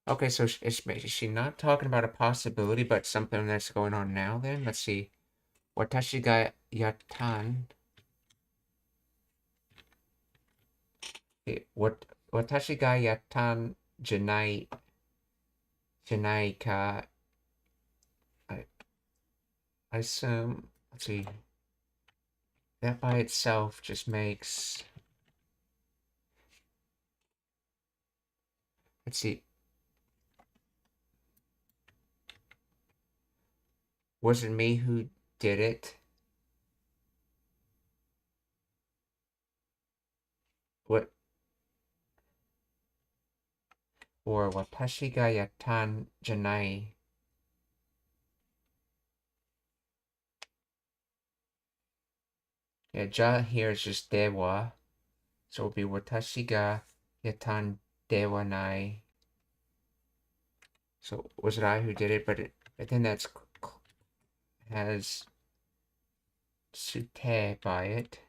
A: Okay, so is she not talking about a possibility, but something that's going on now then? Let's see. Watashi ga yattan. Watashi ga yattan janai ka. I assume, let's see. That by itself just makes, let's see. Was it me who did it? What? Or watashi ga yattan janai. Yeah, ja here is just dewa. So it'll be watashi ga yattan dewa nai. So was it I who did it? But then that's has sute by it,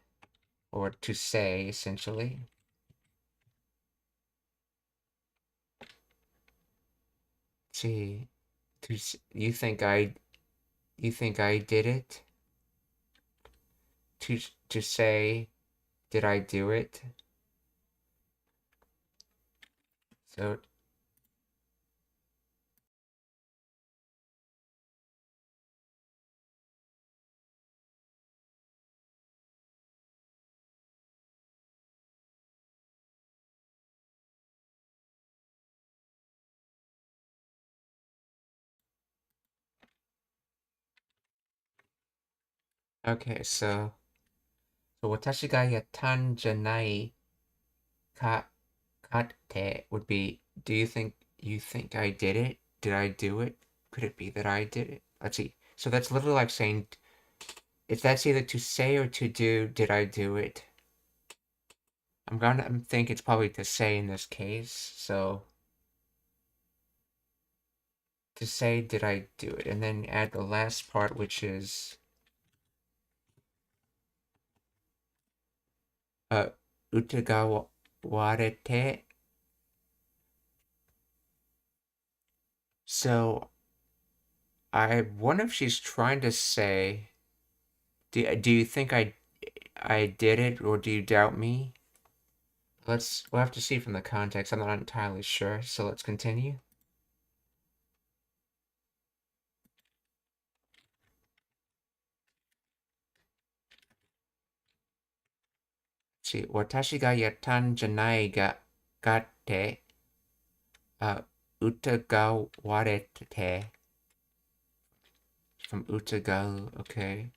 A: or to say essentially. See, you think I did it? To say, did I do it? So okay, so watashi ga yattan janai ka katte would be, do you think I did it? Did I do it? Could it be that I did it? Let's see. So that's literally like saying, if that's either to say or to do, did I do it? I'm think it's probably to say in this case. So to say, did I do it? And then add the last part, which is utagawarete. So I wonder if she's trying to say, do you think I did it, or do you doubt me? We'll have to see from the context. I'm not entirely sure, so let's continue. See, 私がやったんじゃないがって、疑われて from 疑う okay.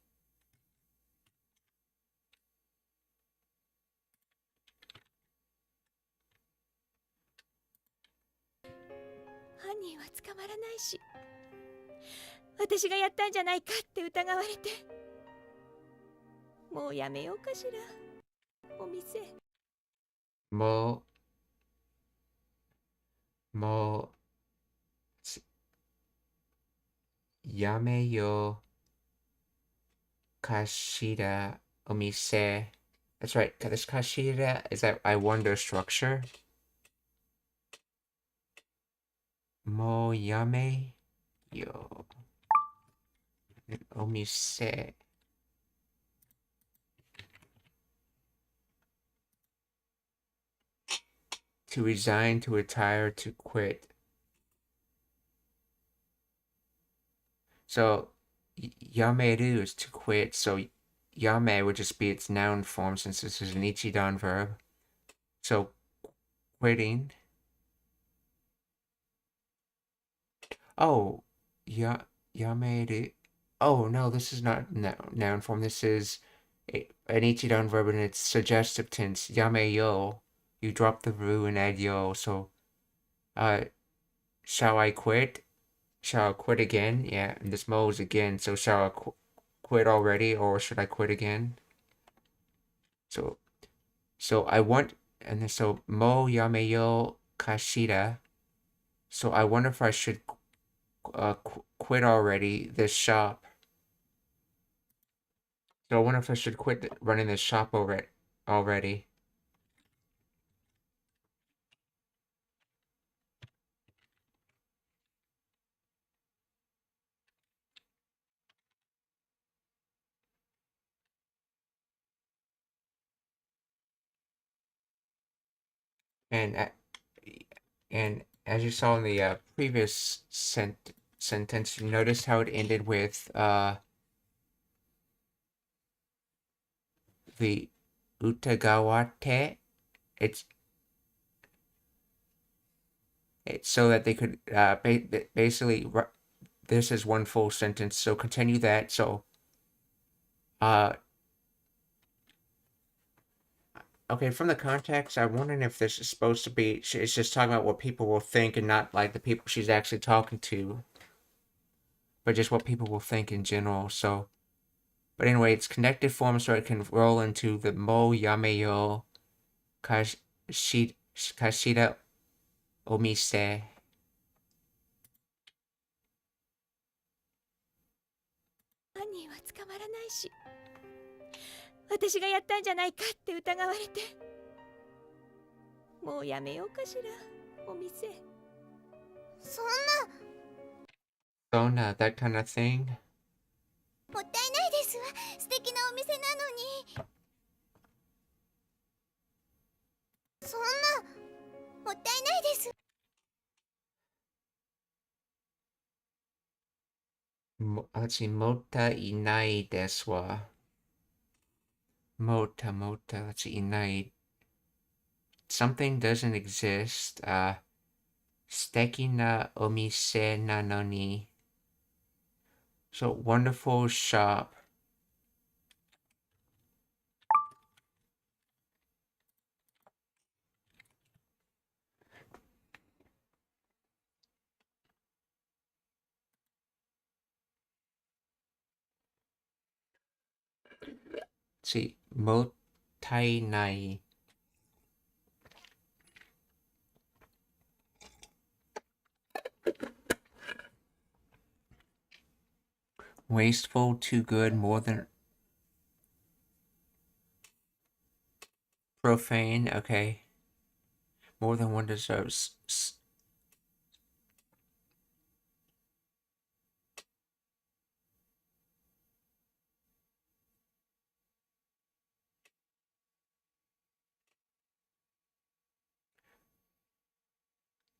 B: 犯人は捕まらないし、私がやったんじゃないかって疑われて、もうやめようかしら、お店。
A: もうやめようかしら、お店。That's right. This kashira is that I wonder structure. もうやめようお店。To resign, to retire, to quit. So, yameru is to quit. So, yame would just be its noun form since this is an ichidan verb. So, quitting. Oh, yameru. Oh, no, this is not noun form. This is an ichidan verb in its suggestive tense. Yameyo. You drop the ru and add yo. So, shall I quit? Shall I quit again? Yeah, and this mo is again. So shall I quit already, or should I quit again? So I want, and then so mo yameyo kashira. So I wonder if I should quit already this shop. So I wonder if I should quit running this shop already. And as you saw in the previous sentence, you noticed how it ended with the utagawate. It's so that they could basically this is one full sentence. So continue that. So okay, from the context, I'm wondering if this is supposed to be, it's just talking about what people will think and not like the people she's actually talking to, but just what people will think in general. So, but anyway, it's connected form, so it can roll into the mo yameyo kashida omise.
B: 犯人は捕まらないし、私がやったんじゃないかって疑われて、もうやめようかしら、お店。そんな。
A: So, that kind of thing.
B: もったいないですわ。素敵なお店なのに。そんな。もったいないです。
A: Let's see, mota inai desu wa. Mota, let's see, inai. Something doesn't exist. Steki na omise na noni. So, wonderful shop. Let's see, motai nai. Wasteful, too good, more than profane, okay. More than one deserves.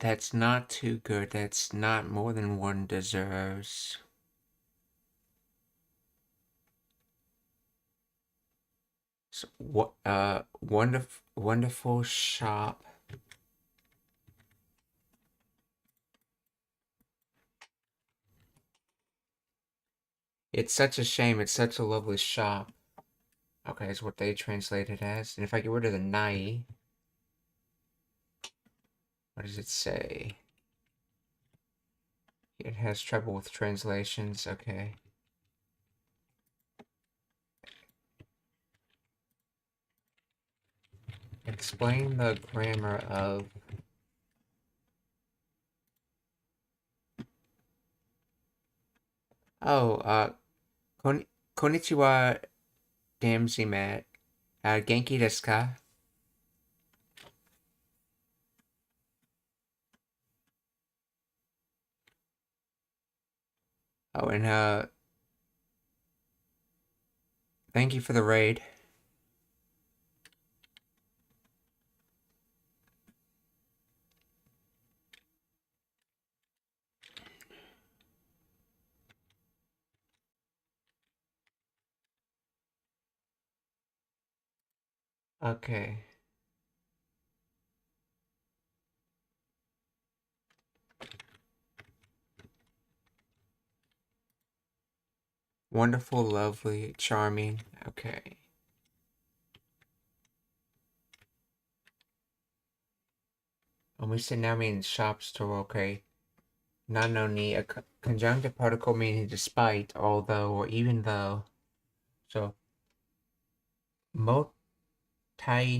A: That's not too good. That's not more than one deserves. So, wonderful shop. It's such a shame. It's such a lovely shop. Okay, is what they translate it as. And if I get rid of the nai, what does it say? It has trouble with translations. Okay. Explain the grammar of... Oh, konnichiwa, Damsey Matt. Genki desu ka? Oh, and thank you for the raid. Okay. Wonderful, lovely, charming. Okay. Omise now means shop store. Okay. Nanoni, a conjunctive particle meaning despite, although, or even though. So, motai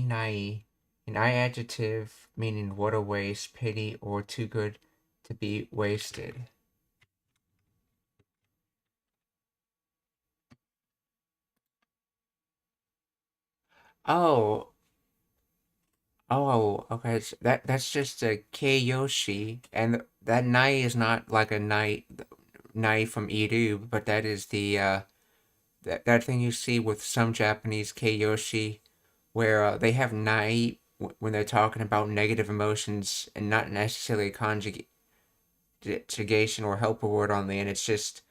A: nai, an I adjective meaning what a waste, pity, or too good to be wasted. Oh, okay. So that's just a Keiyoshi, and that nai is not like a nai from Iru, but that is the that thing you see with some Japanese Keiyoshi, where they have nai when they're talking about negative emotions and not necessarily a conjugation or helper word on the end. It's just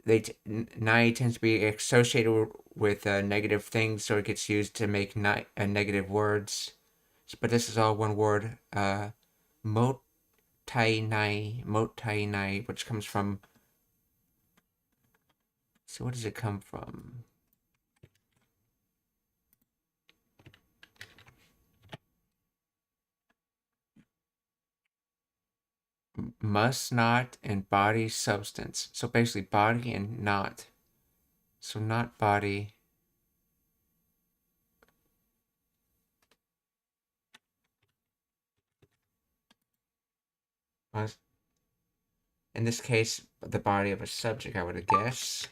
A: nai tends to be associated with negative things, so it gets used to make negative words. But this is all one word. Motai nai, which comes from. So what does it come from? Must not and body substance. So basically body and not. So not body. Must, in this case, the body of a subject, I would guess.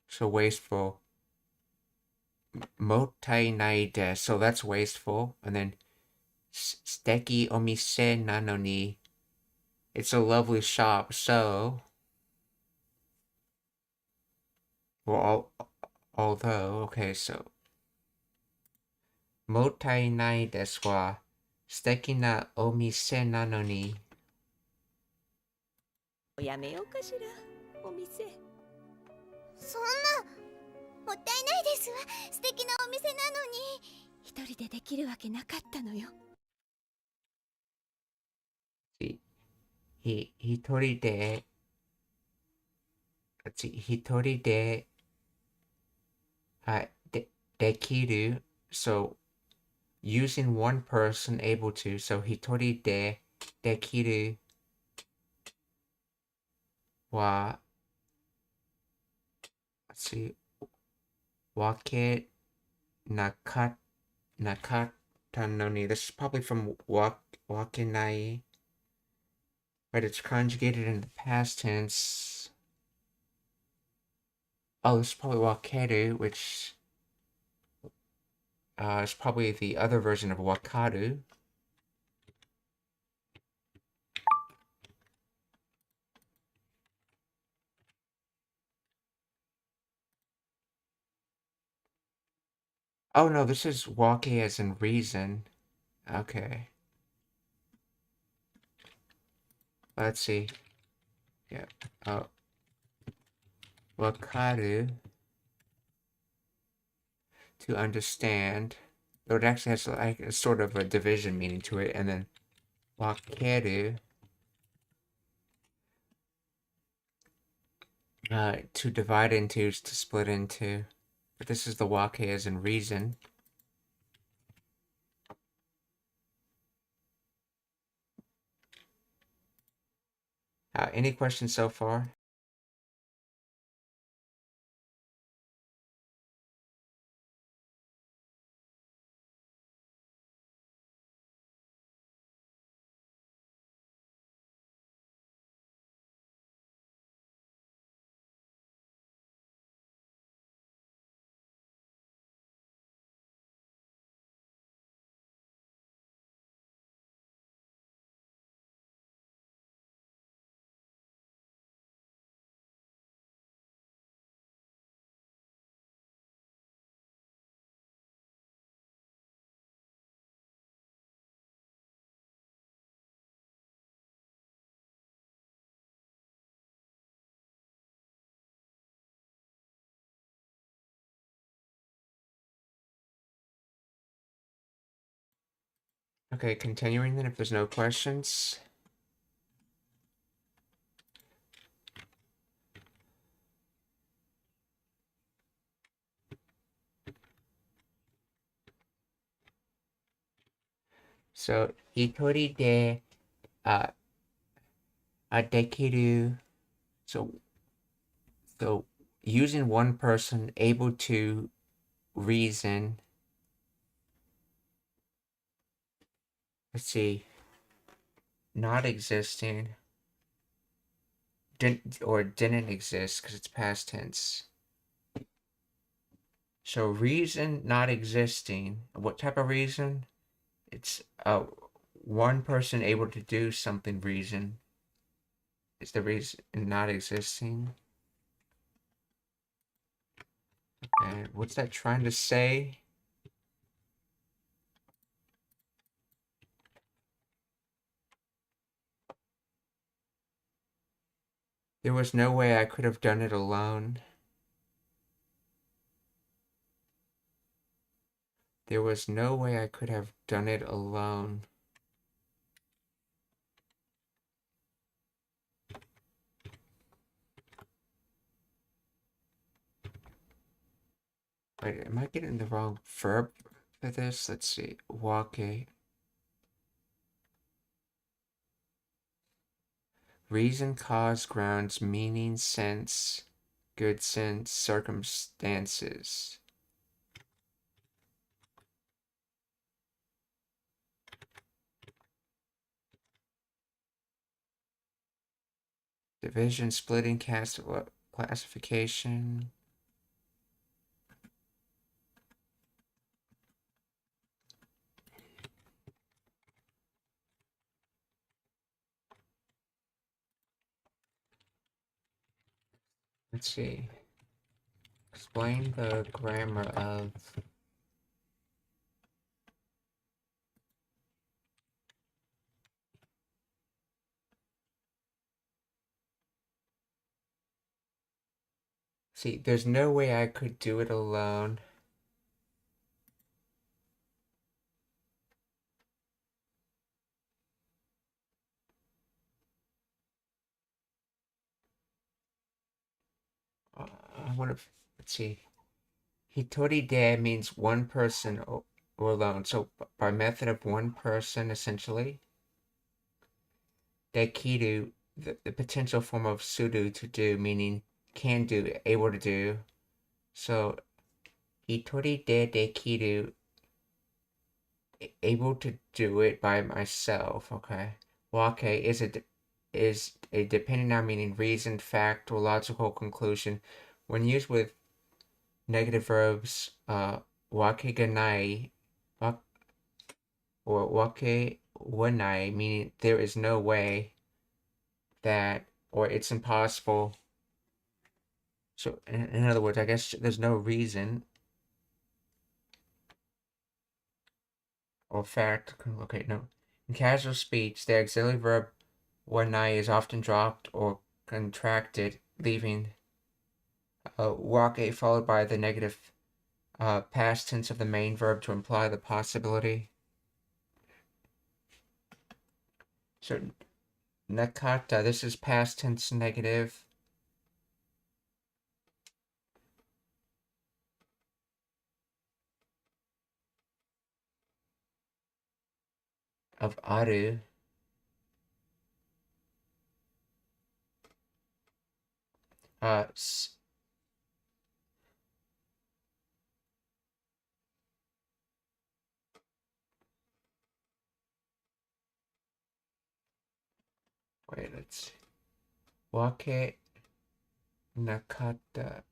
A: So wasteful. Motai nai desu. So that's wasteful. And then steki omise nanoni. It's a lovely shop. So, well, although, okay, so もったいないですわ。素敵なお店なのに。
C: やめようかしら、お店。
B: そんな、もったいないですわ。素敵なお店なのに。
C: 一人でできるわけなかったのよ。
A: 一人で、一人で、できる。So, using one person able to. So, 一人でできるは、わけなかったのに. This is probably from わけない. But it's conjugated in the past tense. Oh, this is probably wakeru, which is probably the other version of wakaru. Oh no, this is wake as in reason. Okay. Let's see. Yeah. Oh. Wakaru. To understand. So it actually has like a sort of a division meaning to it, and then wakeru. To divide into is to split into. But this is the wake as in reason. Any questions so far? Okay, continuing then if there's no questions. So, itori de dekiru. So using one person able to reason. Let's see. Not existing. Didn't exist because it's past tense. So reason not existing. What type of reason? It's one person able to do something reason. Is the reason not existing? And what's that trying to say? There was no way I could have done it alone. There was no way I could have done it alone. Wait, am I getting the wrong verb for this? Let's see. Wake. Reason, cause, grounds, meaning, sense, good sense, circumstances. Division, splitting, classification. Let's see. Explain the grammar of See, there's no way I could do it alone. I want to, let's see. Hitori de means one person or alone. So by method of one person, essentially. Dekiru, the potential form of suru to do, meaning can do, able to do. So hitori de dekiru, able to do it by myself. Okay. Wake is a dependent noun meaning reason, fact, or logical conclusion. When used with negative verbs, wake ga nai, or wake wa nai, meaning there is no way that, or it's impossible. So in other words, I guess there's no reason. or fact. Okay, no. In casual speech, the auxiliary verb wanai is often dropped or contracted, leaving wake followed by the negative past tense of the main verb to imply the possibility. So, nakata, this is past tense negative. Of aru. Wait, let's see. Wake nakata.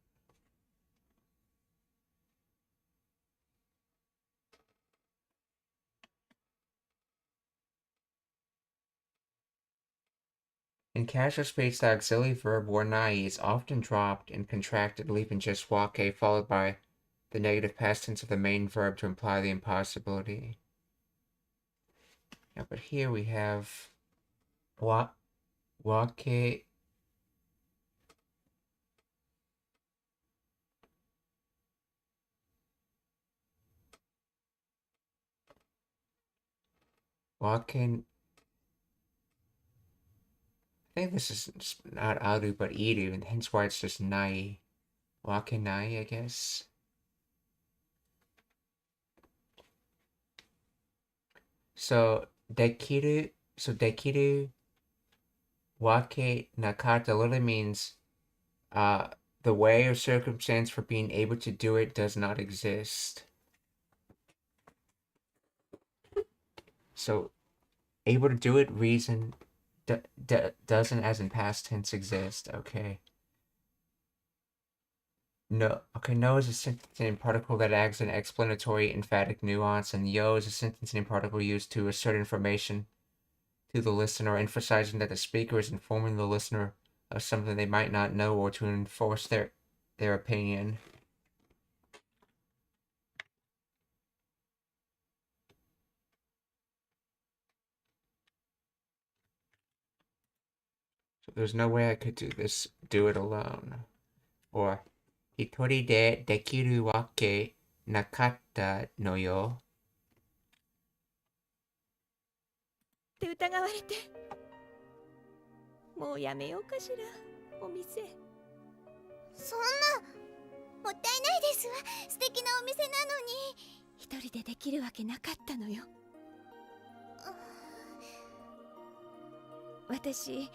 A: In casual speech, the auxiliary verb wanai is often dropped and contracted, leaving just wake followed by the negative past tense of the main verb to imply the impossibility. Yeah, but here we have wake wake. I think this is not aru but iru, and hence why it's just nai. Wake nai, I guess. So dekiru wake nakata literally means the way or circumstance for being able to do it does not exist. So able to do it, reason doesn't as in past tense exist. Okay. No. Okay, no is a sentence name particle that adds an explanatory emphatic nuance, and yo is a sentence name particle used to assert information to the listener, emphasizing that the speaker is informing the listener of something they might not know or to enforce their opinion. So there's no way I could do it alone. Or, hitori de dekiru wake nakatta no yo.
C: って疑われてもうやめようかしらお店。
B: そんなもったいないですわ。素敵なお店なのに。
C: 一人でできるわけなかったのよ。私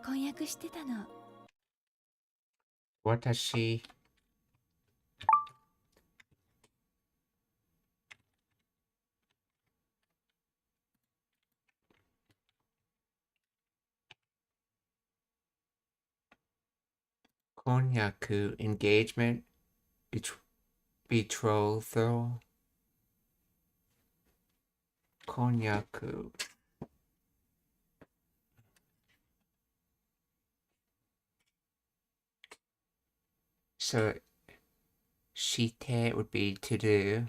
C: 婚約してたの。
A: 私婚約 engagement betrothal 婚約 So shite would be to do,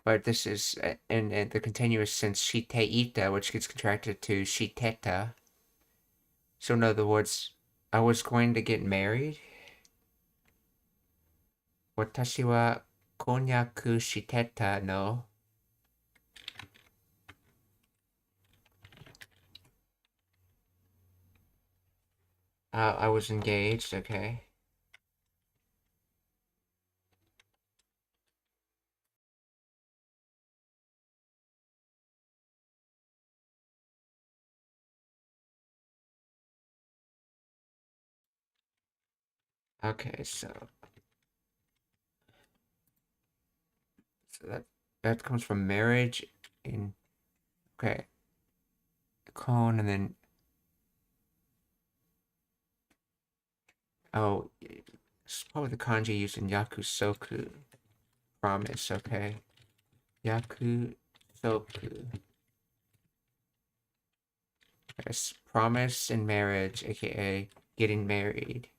A: but this is in the continuous sense shiteita, which gets contracted to shiteta. So in other words, I was going to get married. Watashi wa konyaku shiteta no. I was engaged, okay. Okay, so that comes from marriage in okay. Kon and then oh, it's probably the kanji used in yakusoku. Promise, okay. Yakusoku. Yes, promise and marriage, aka getting married.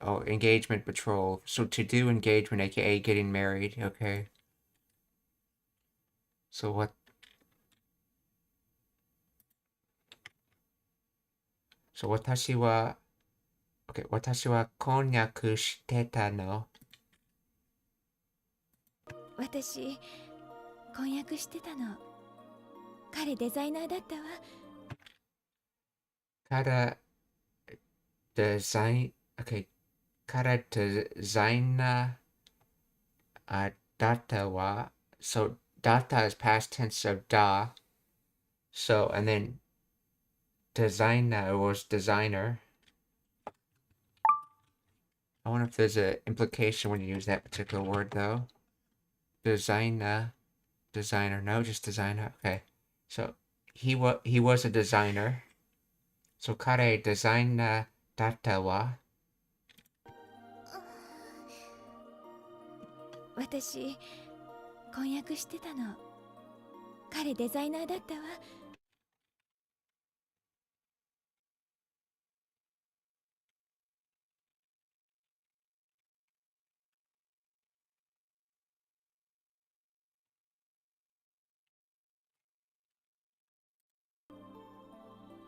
A: Oh, engagement patrol. So to do engagement, aka getting married. Okay. So what? So 私は Okay, 私は婚約してたの。
C: 私婚約してたの。彼デザイナーだったわ。
A: からデザイン Okay, からデザイナーdata wa. So data is past tense of da. So and then designer was designer. I wonder if there's an implication when you use that particular word though. Designer. No, just designer. Okay. So he was a designer. So kare designer data wa.
C: 私婚約してたの。彼デザイナーだったわ。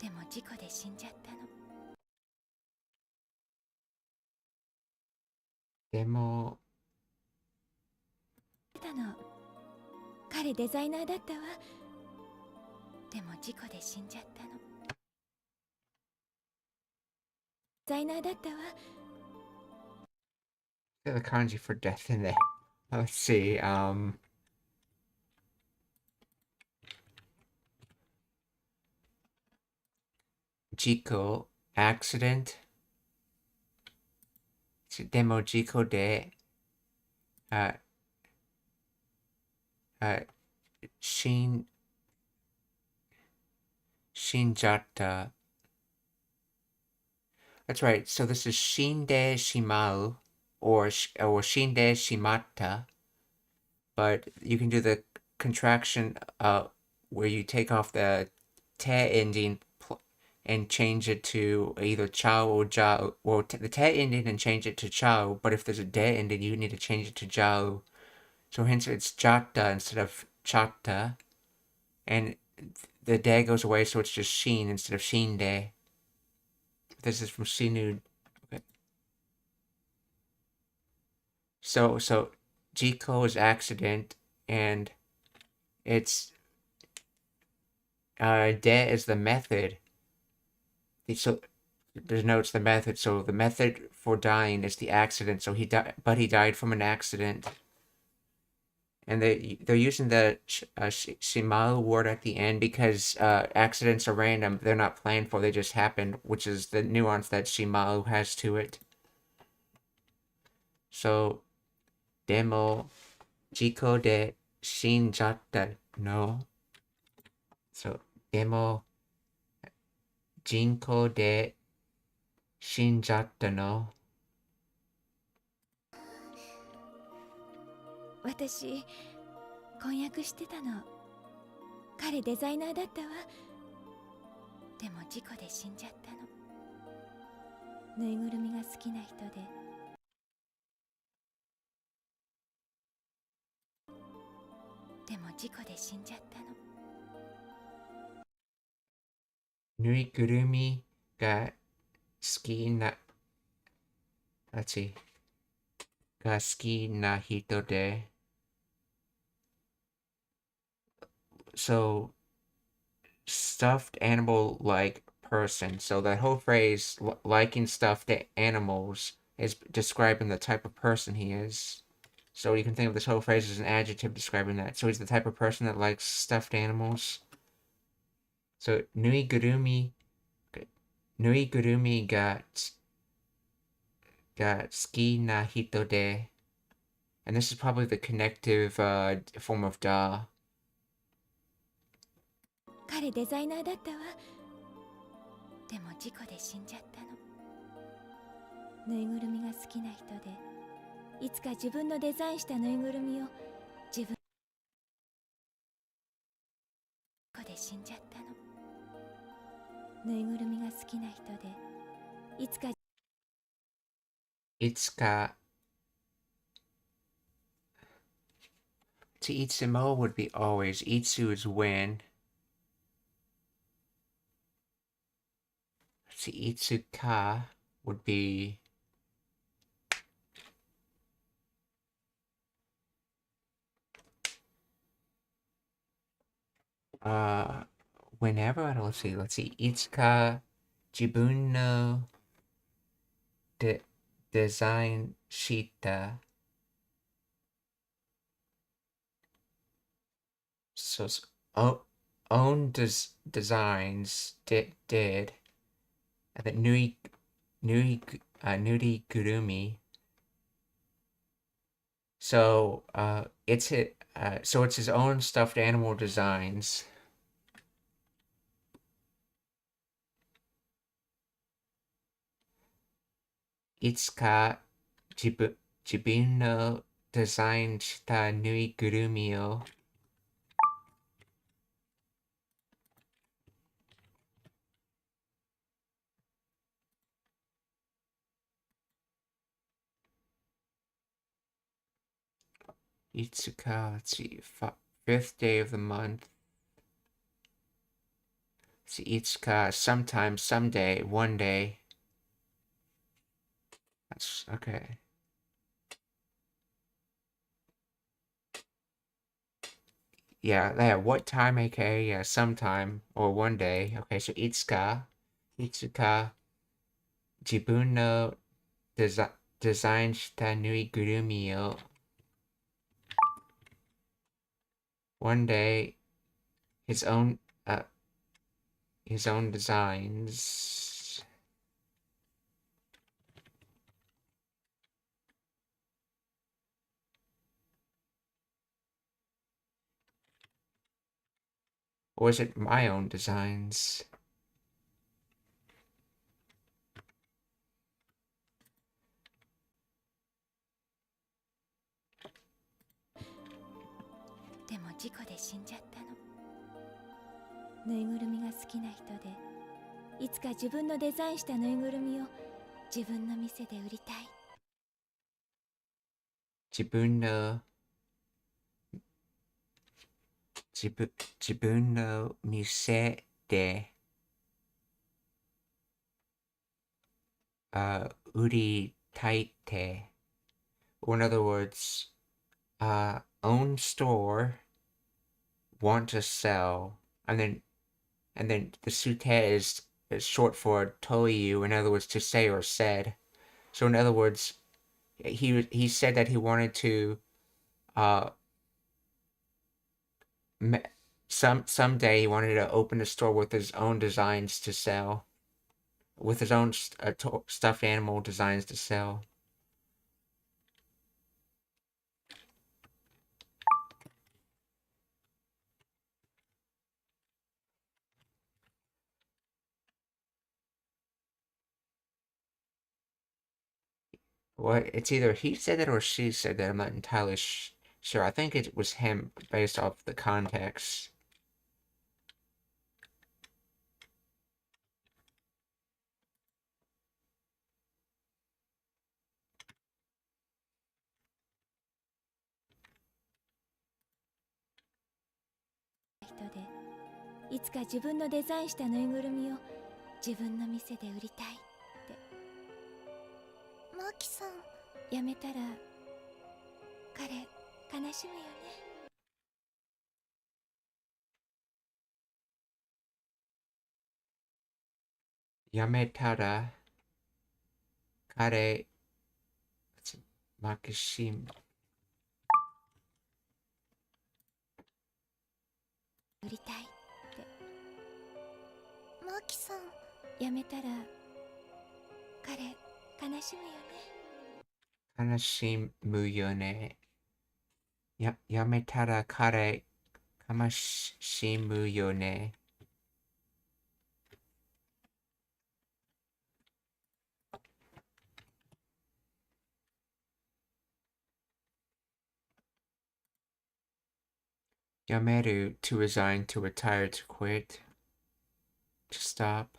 C: でも事故で死んじゃったの。
A: でも
C: たの。彼デザイナーだったわ。でも事故で死んじゃったの。デザイナーだったわ。
A: the kanji for death in there. Let's see. Jiko accident. Demo Jiko de Shinjata. That's right. So this is Shinde Shimau or Shinde Shimata. But you can do the contraction where you take off the te ending and change it to either chao or jiao. Well, the te ending and change it to chao, but if there's a de ending, you need to change it to jiao. So hence it's jata instead of chata. And the de goes away, so it's just shin instead of shinde. This is from Shinu. Okay. So Jiko is accident, and it's de is the method. So there's no, it's the method. So the method for dying is the accident. So he died from an accident. And they're using the shimaru word at the end because accidents are random. They're not planned for. They just happen, which is the nuance that shimaru has to it. So, demo jiko de shinjatta no. So, demo jinko de shinjatta no.
C: 私婚約してたの。彼デザイナーだったわ。でも事故で死んじゃったの。ぬいぐるみが好きな人で。でも事故で死んじゃったの。
A: ぬいぐるみが好きな、let's see, が好きな人で。So, stuffed animal like person. So that whole phrase, liking stuffed animals, is describing the type of person he is. So you can think of this whole phrase as an adjective describing that. So he's the type of person that likes stuffed animals. So nuigurumi ga ski na hito de. And this is probably the connective form of da.
C: 彼デザイナーだったわ。でも事故で死んじゃったの。ぬいぐるみが好きな人で、いつか自分のデザインしたぬいぐるみを自分事故で死んじゃったの。ぬいぐるみが好きな人で、いつか
A: いつか to itsumo would be always. Itsu is when. To itsuka would be whenever. Let's see. Itsuka jibun no design shita. So own designs did. And then nuri gurumi. So it's his own stuffed animal designs. Itsuka jibun no design shita nui gurumi o Itsuka, let's see, 5th day of the month. See, Itsuka, sometime, someday, one day. That's okay. Yeah, what time, aka, yeah, sometime, or one day. Okay, so Itsuka, jibun no design shita nui gurumi o. One day, his own designs. Or is it my own designs?
C: Demo 事故で死んじゃったの。ぬいぐるみが好きな人で、いつか自分のデザインしたぬいぐるみを自分の店で売りたい。
A: 自分の店で売りたいって。Or in other words, own store, want to sell, and then the sute is short for toyu, in other words, to say or said. So in other words, he said that he wanted to someday he wanted to open a store with his own designs to sell, with his own stuffed animal designs to sell. Well, it's either he said that or she said that. I'm not entirely sure. I think it was him based off the context.
C: いつか自分のデザインしたぬいぐるみを自分の店で売りたいって。
B: マキさん、
C: やめたら彼悲しむよね。
A: やめたら彼マキシム
C: 売りたいって。
B: マキさん、
C: やめたら彼悲しむよね。
A: 悲しむよね。やめたら彼悲しむよね。Yameru, to resign, to retire, to quit, to stop.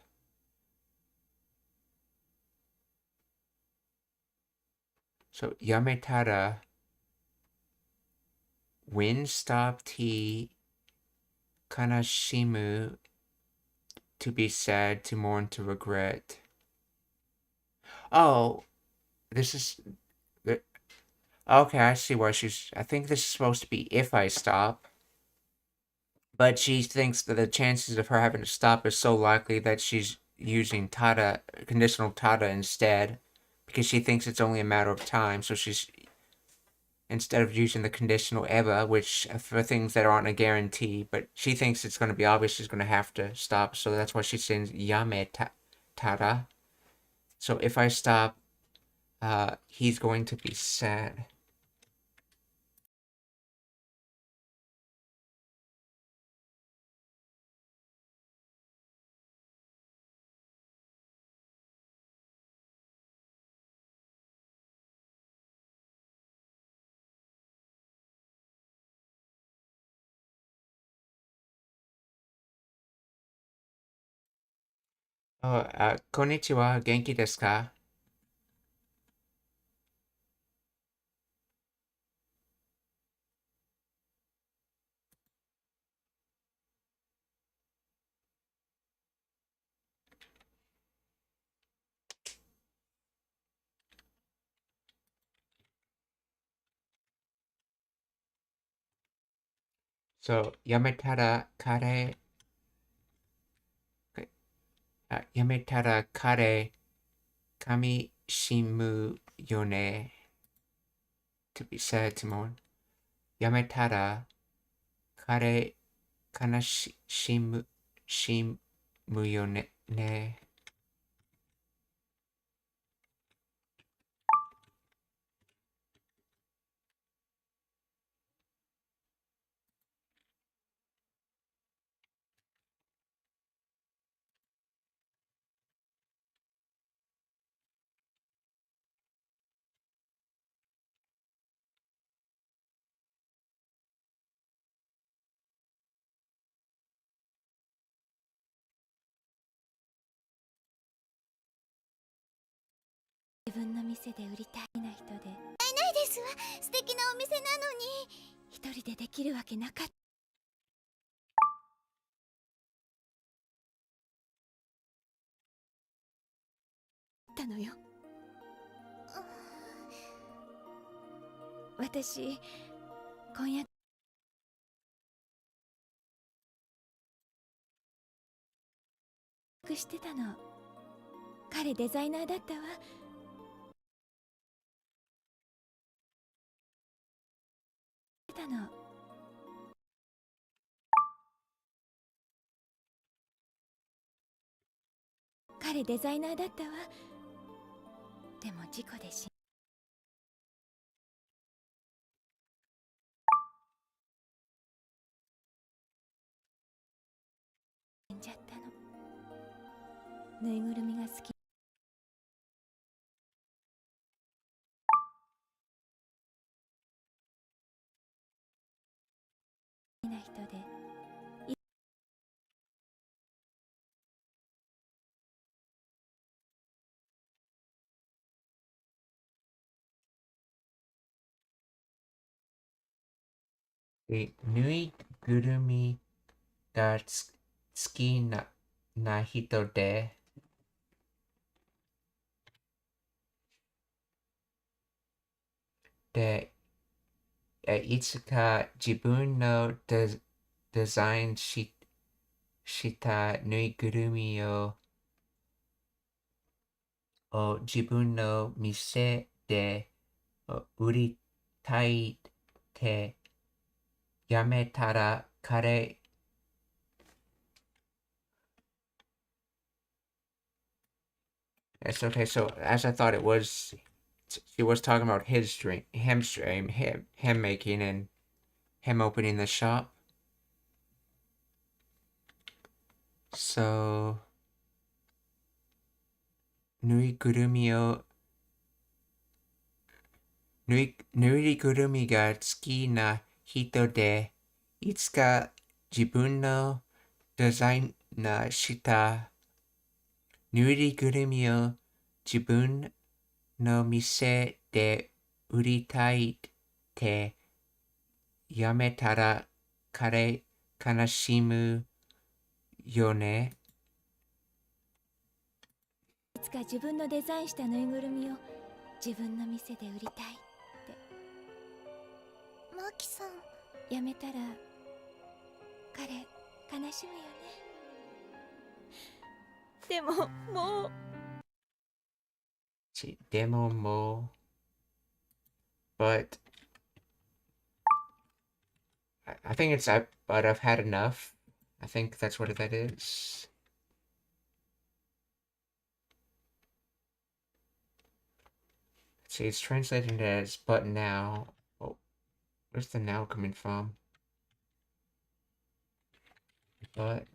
A: So, やめたら when stopped he 悲しむ to be sad, to mourn, to regret. Oh, this is... Okay, I see why I think this is supposed to be if I stop. But she thinks that the chances of her having to stop is so likely that she's using conditional tada instead. Because she thinks it's only a matter of time, so she's... Instead of using the conditional eba, which for things that aren't a guarantee, but she thinks it's going to be obvious she's going to have to stop, so that's why she's saying yame tada. So if I stop, he's going to be sad. Oh, こんにちは。元気ですか？そう、やめたら彼、噛しむよね。to be sad to mourn. やめたら彼、悲しむよね。
C: 自分の店で売りたいな人で
B: ないですわ。素敵なお店なのに。
C: 一人でできるわけなかったのよ。私婚約してたの。彼デザイナーだったわ。彼デザイナーだったわ。でも事故で死んじゃったの。ぬいぐるみが好きな人で
A: ぬいぐるみが好きな人で、いつか自分のデザインしたぬいぐるみを自分の店で売りたいってやめたら彼It's okay. So as I thought it was, she was talking about his dream, him making and him opening the shop. So ぬいぐるみが好きな人で、いつか自分のデザイナーしたぬいぐるみを自分の店で売りたいってやめたら彼悲しむよね。
C: いつか自分のデザインしたぬいぐるみを自分の店で売りたいって。
B: マキさん、
C: やめたら彼悲しむよね。でももう
A: でももう but I think it's but I've had enough. I think that's what that is. See, it's translated as but now. Oh, where's the now coming from? But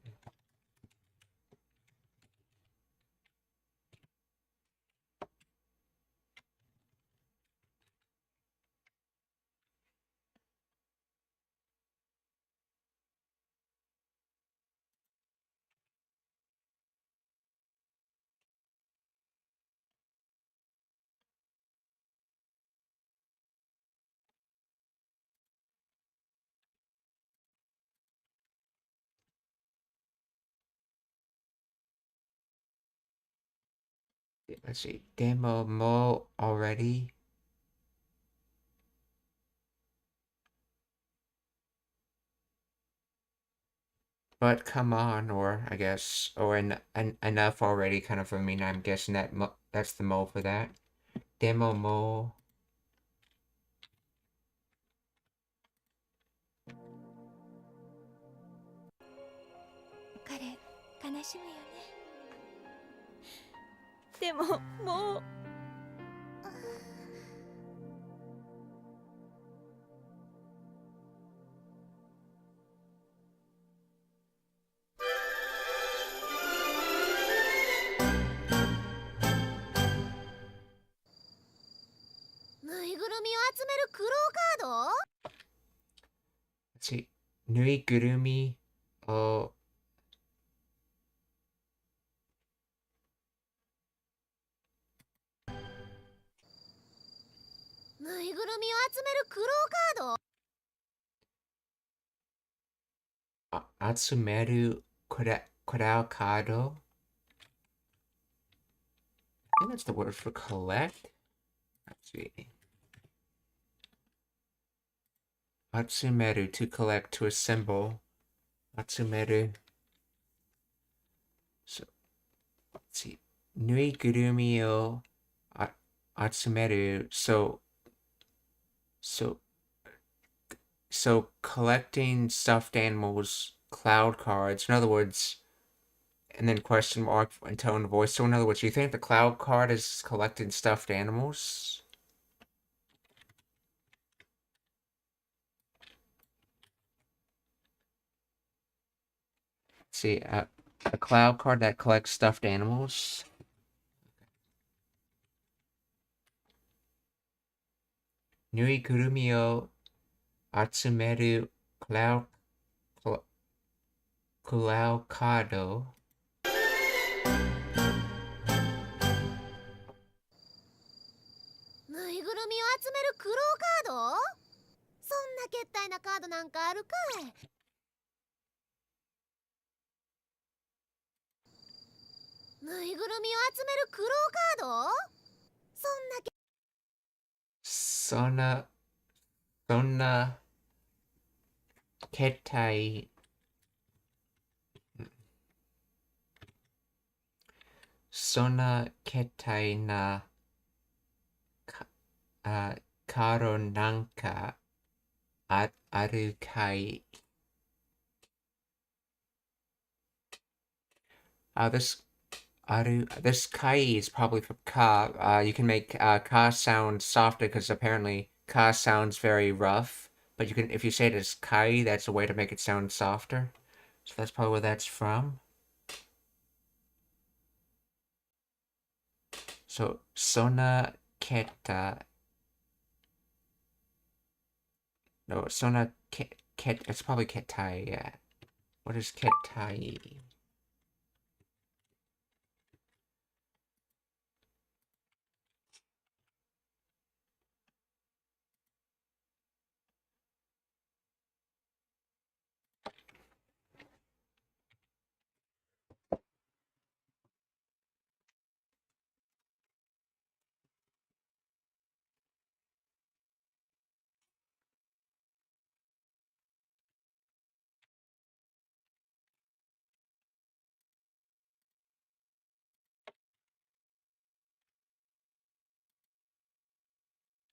A: let's see, demo mo already. But come on, or I guess, or enough already. Kind of. I mean, I'm guessing that's the mo for that. Demo mo.
C: 彼悲しむよね。でももう
B: ぬいぐるみを集める苦労カード？
A: Let's see, nuigurumi. Oh,
B: ぬいぐるみを集める苦労カード？
A: atsumeru kurao kado. I think that's the word for collect. Let's see. Atsumeru, to collect, to assemble. Atsumeru. So, let's see. Nuigurumi o atsumeru. So collecting stuffed animals, cloud cards. In other words, and then question mark and tone voice. So in other words, you think the cloud card is collecting stuffed animals? See, a cloud card that collects stuffed animals. Nuigurumi o atsumeru cloud kado.
B: ぬいぐるみを集める苦労カード？そんなけったいなカードなんかあるかい？ぬいぐるみを集める苦労カード？そんなけ
A: そんなけったいなカードなんかあるかい。This kai is probably for ka. You can make ka sound softer because apparently ka sounds very rough. But you can, if you say it as kai, that's a way to make it sound softer. So that's probably where that's from. So sona keta. No, sona ket. It's probably ketai. Yeah. What is ketai?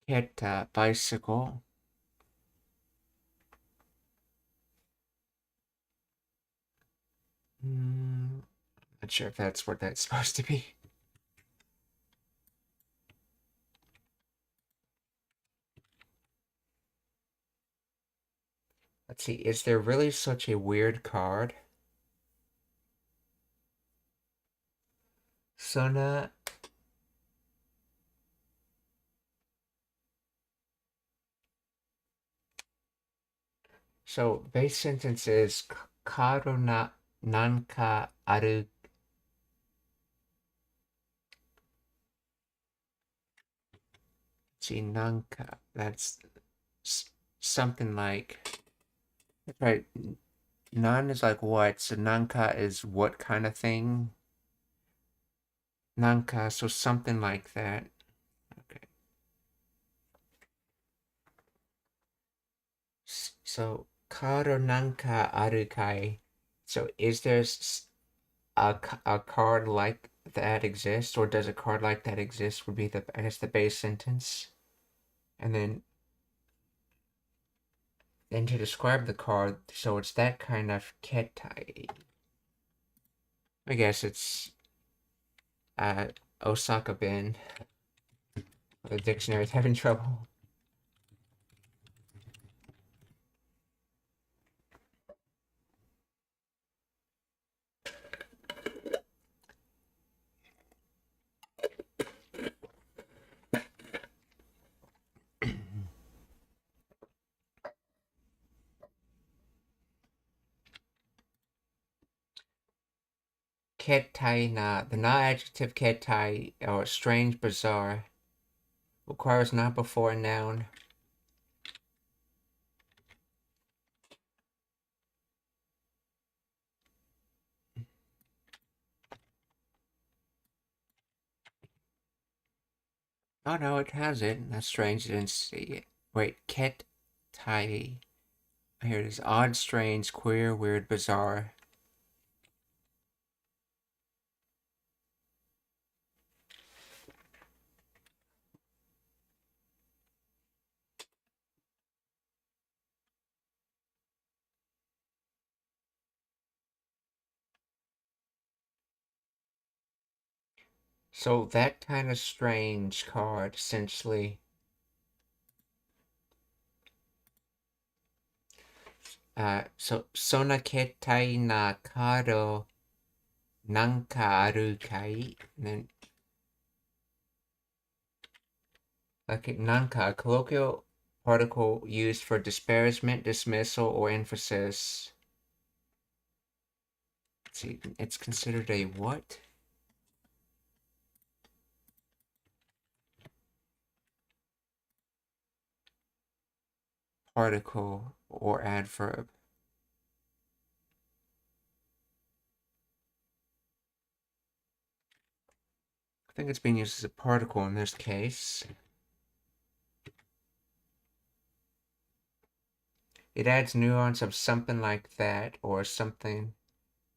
A: Ket bicycle. Not sure if that's what that's supposed to be. Let's see, is there really such a weird card? Sona. So base sentence is karo na nanka aru. See, nanka, that's something like, right, nan is like what, so nanka is what kind of thing? Nanka, so something like that. Okay. So, karo nanka aru kai. So is there a card like that exist, or does a card like that exist would be the, I guess, the base sentence. And then to describe the card, so it's that kind of ketai. I guess it's Osaka bin. The dictionary's having trouble. Ketai na, the na adjective ketai, or strange, bizarre, requires not before a noun. Oh no, it has it. That's strange, I didn't see it. Wait, ketai. Here it is. Odd, strange, queer, weird, bizarre. So that kind of strange card, essentially. So sona ketai na kado nanka aru kai. And then, like nanka, a colloquial particle used for disparagement, dismissal, or emphasis. Let's see, it's considered a what? Particle or adverb. I think it's being used as a particle in this case. It adds nuance of something like that or something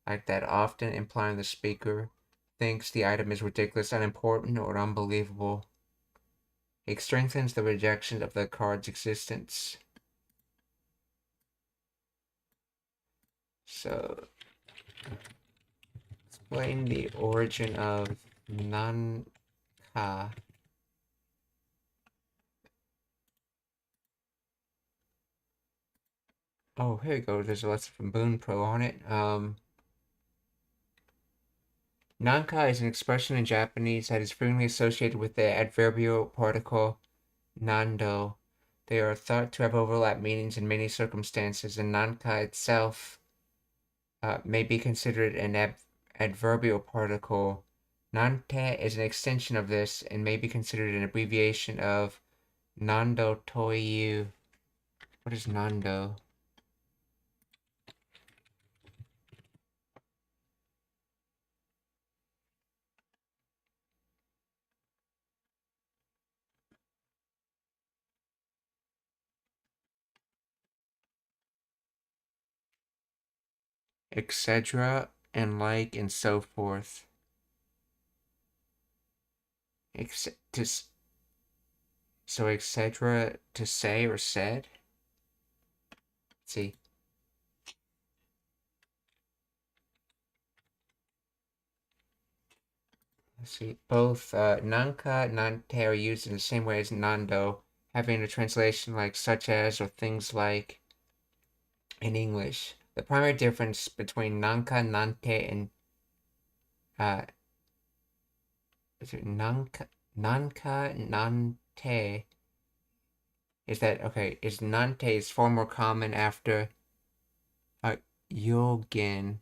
A: like that, often implying the speaker thinks the item is ridiculous, unimportant, or unbelievable. It strengthens the rejection of the card's existence. So, explain the origin of nanka. Oh, here we go. There's a lesson from Boon Pro on it. Nanka is an expression in Japanese that is frequently associated with the adverbial particle nando. They are thought to have overlap meanings in many circumstances, and nanka itself may be considered an adverbial particle. Nante is an extension of this and may be considered an abbreviation of nando toyu. What is nando? Etc. and like and so forth. So etc. to say or said. Let's see. Let's see. Both nanka, nante are used in the same way as nando, having a translation like such as or things like in English. The primary difference between nanka, nante, and nanka, nante is that, okay, is nante is far more common after yogin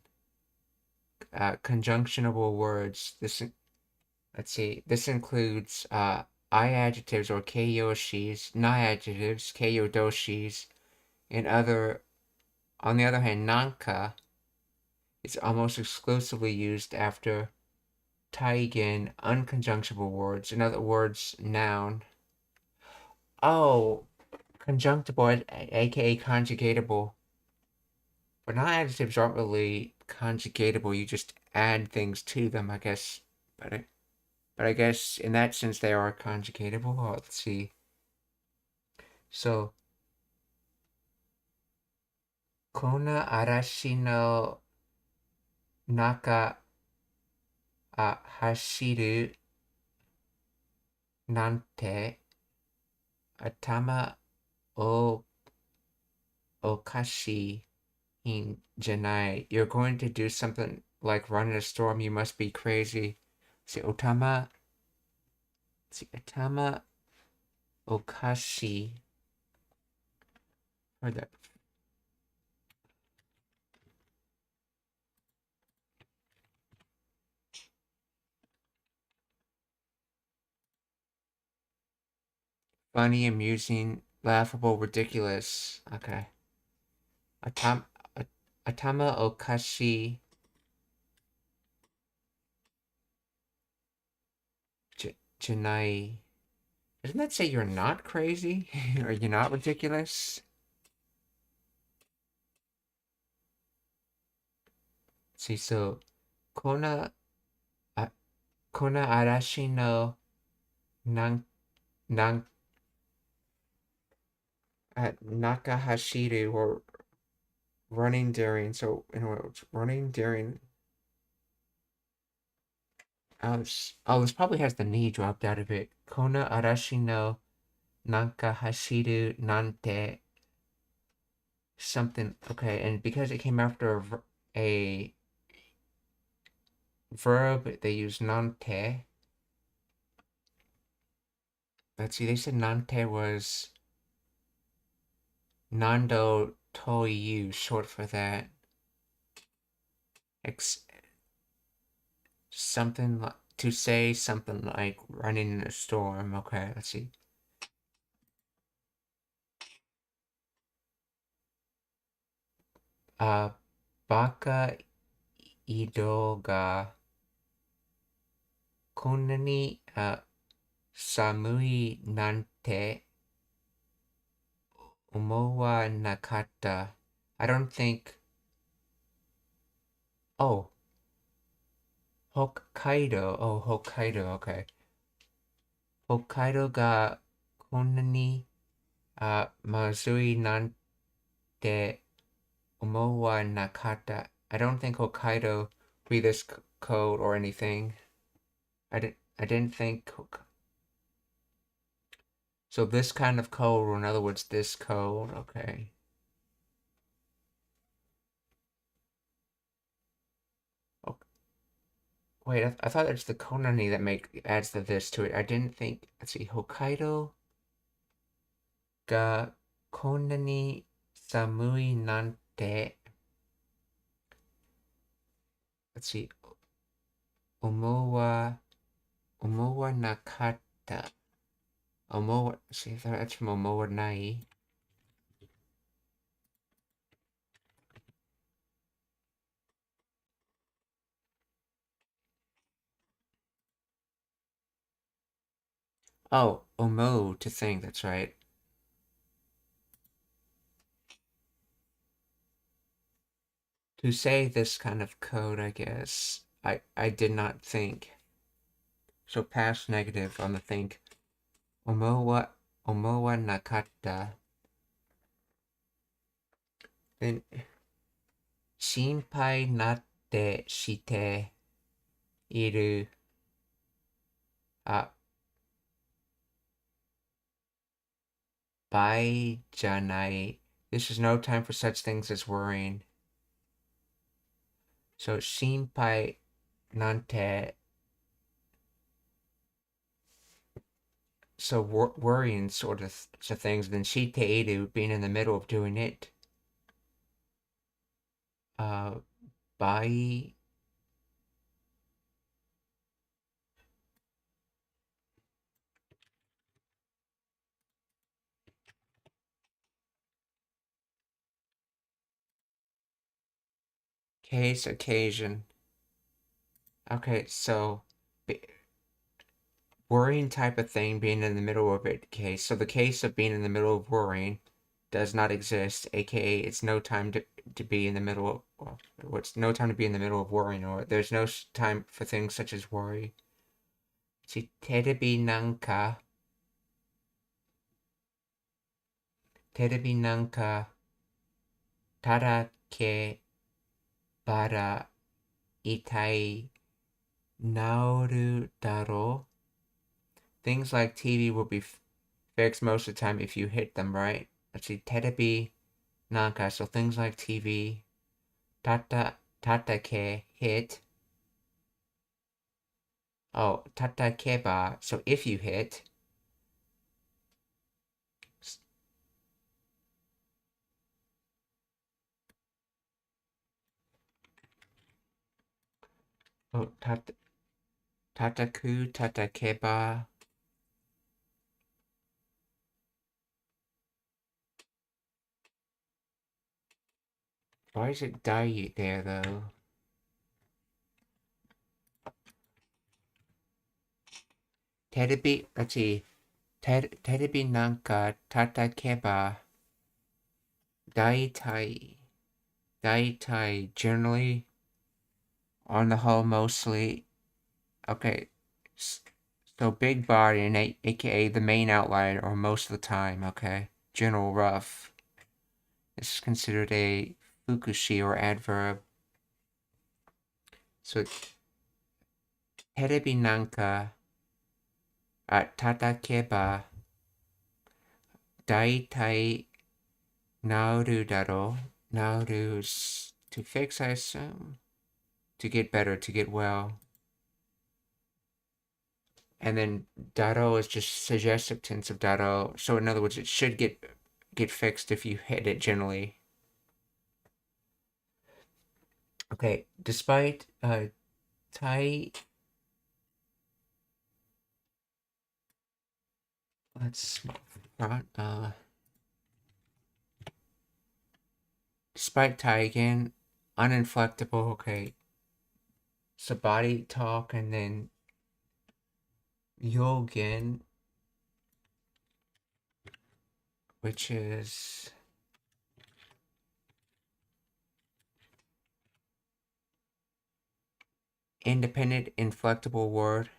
A: conjunctionable words. Let's see, this includes I adjectives or kyoshis, na adjectives, kyodoshis, and on the other hand, nanka is almost exclusively used after taigen unconjunctible words, in other words, noun. Oh, conjunctible, aka conjugatable. But non-adjectives aren't really conjugatable, you just add things to them, I guess. But I guess in that sense they are conjugatable. Oh, let's see. So, kona arashi no naka hashiru nante atama o okashi in janai. You're going to do something like run in a storm, you must be crazy. See, atama okashi. Heard that. Funny, amusing, laughable, ridiculous. Okay. Atama okashi janai. Doesn't that say you're not crazy? Or you're not ridiculous? See, so kona arashi no nakahashiru, or running during. So in other words, running during. This probably has the ni dropped out of it. Kona arashi no nakahashiru nante something. Okay, and because it came after a verb, they use nante. Let's see, they said nante was nando toyu, short for that. Something like, to say something like running in a storm. Okay, let's see. Baka ido ga konnani samui nante umowa nakata. I don't think. Oh, Hokkaido. Oh, Hokkaido. Okay. Hokkaido ga konnani mazui nante umowa nakata. I don't think Hokkaido read this code or anything. I didn't think. So this kind of code, or in other words, this code. Okay. Wait, I thought it's the konani that adds the this to it. I didn't think. Let's see, Hokkaido ga konani samui nante. Let's see, umowa nakata. Omowa. See, that's from Omowa nai. Oh, omo, to think, that's right. To say this kind of code, I guess. I did not think. So past negative on the think. Omowa 思わなかった。Then 心配なってしている。あ、場合じゃない。This is no time for such things as worrying. So 心配なんて so worrying sort of things, then shiteiru being in the middle of doing it. By case, occasion. Okay, so worrying type of thing being in the middle of it case. So the case of being in the middle of worrying does not exist, aka it's no time to be in the middle of, well, it's no time to be in the middle of worrying, or there's no time for things such as worry. テレビなんかただけばら痛い治るだろう Things like TV will be fixed most of the time if you hit them right. Let's see, テレビなんか so things like TV ただけ hit. Oh, ただけば so if you hit. Oh, 叩けば Why is it die there though? Terebi, let's see. Terebi nanka tatakeba. Daitai. Generally. On the whole, mostly. Okay. So big body and aka the main outline or most of the time, okay? General rough. This is considered a fukushi or adverb. So terebi nanka tatakeba daitai nauru daro. Nauru is to fix, I assume. To get better, to get well. And then daro is just suggestive tense of daro. So in other words, it should get fixed if you hit it generally. Okay, despite tai. Let's despite tai again, uninflectable. Okay, so body talk and then yogen, which is independent inflectable word.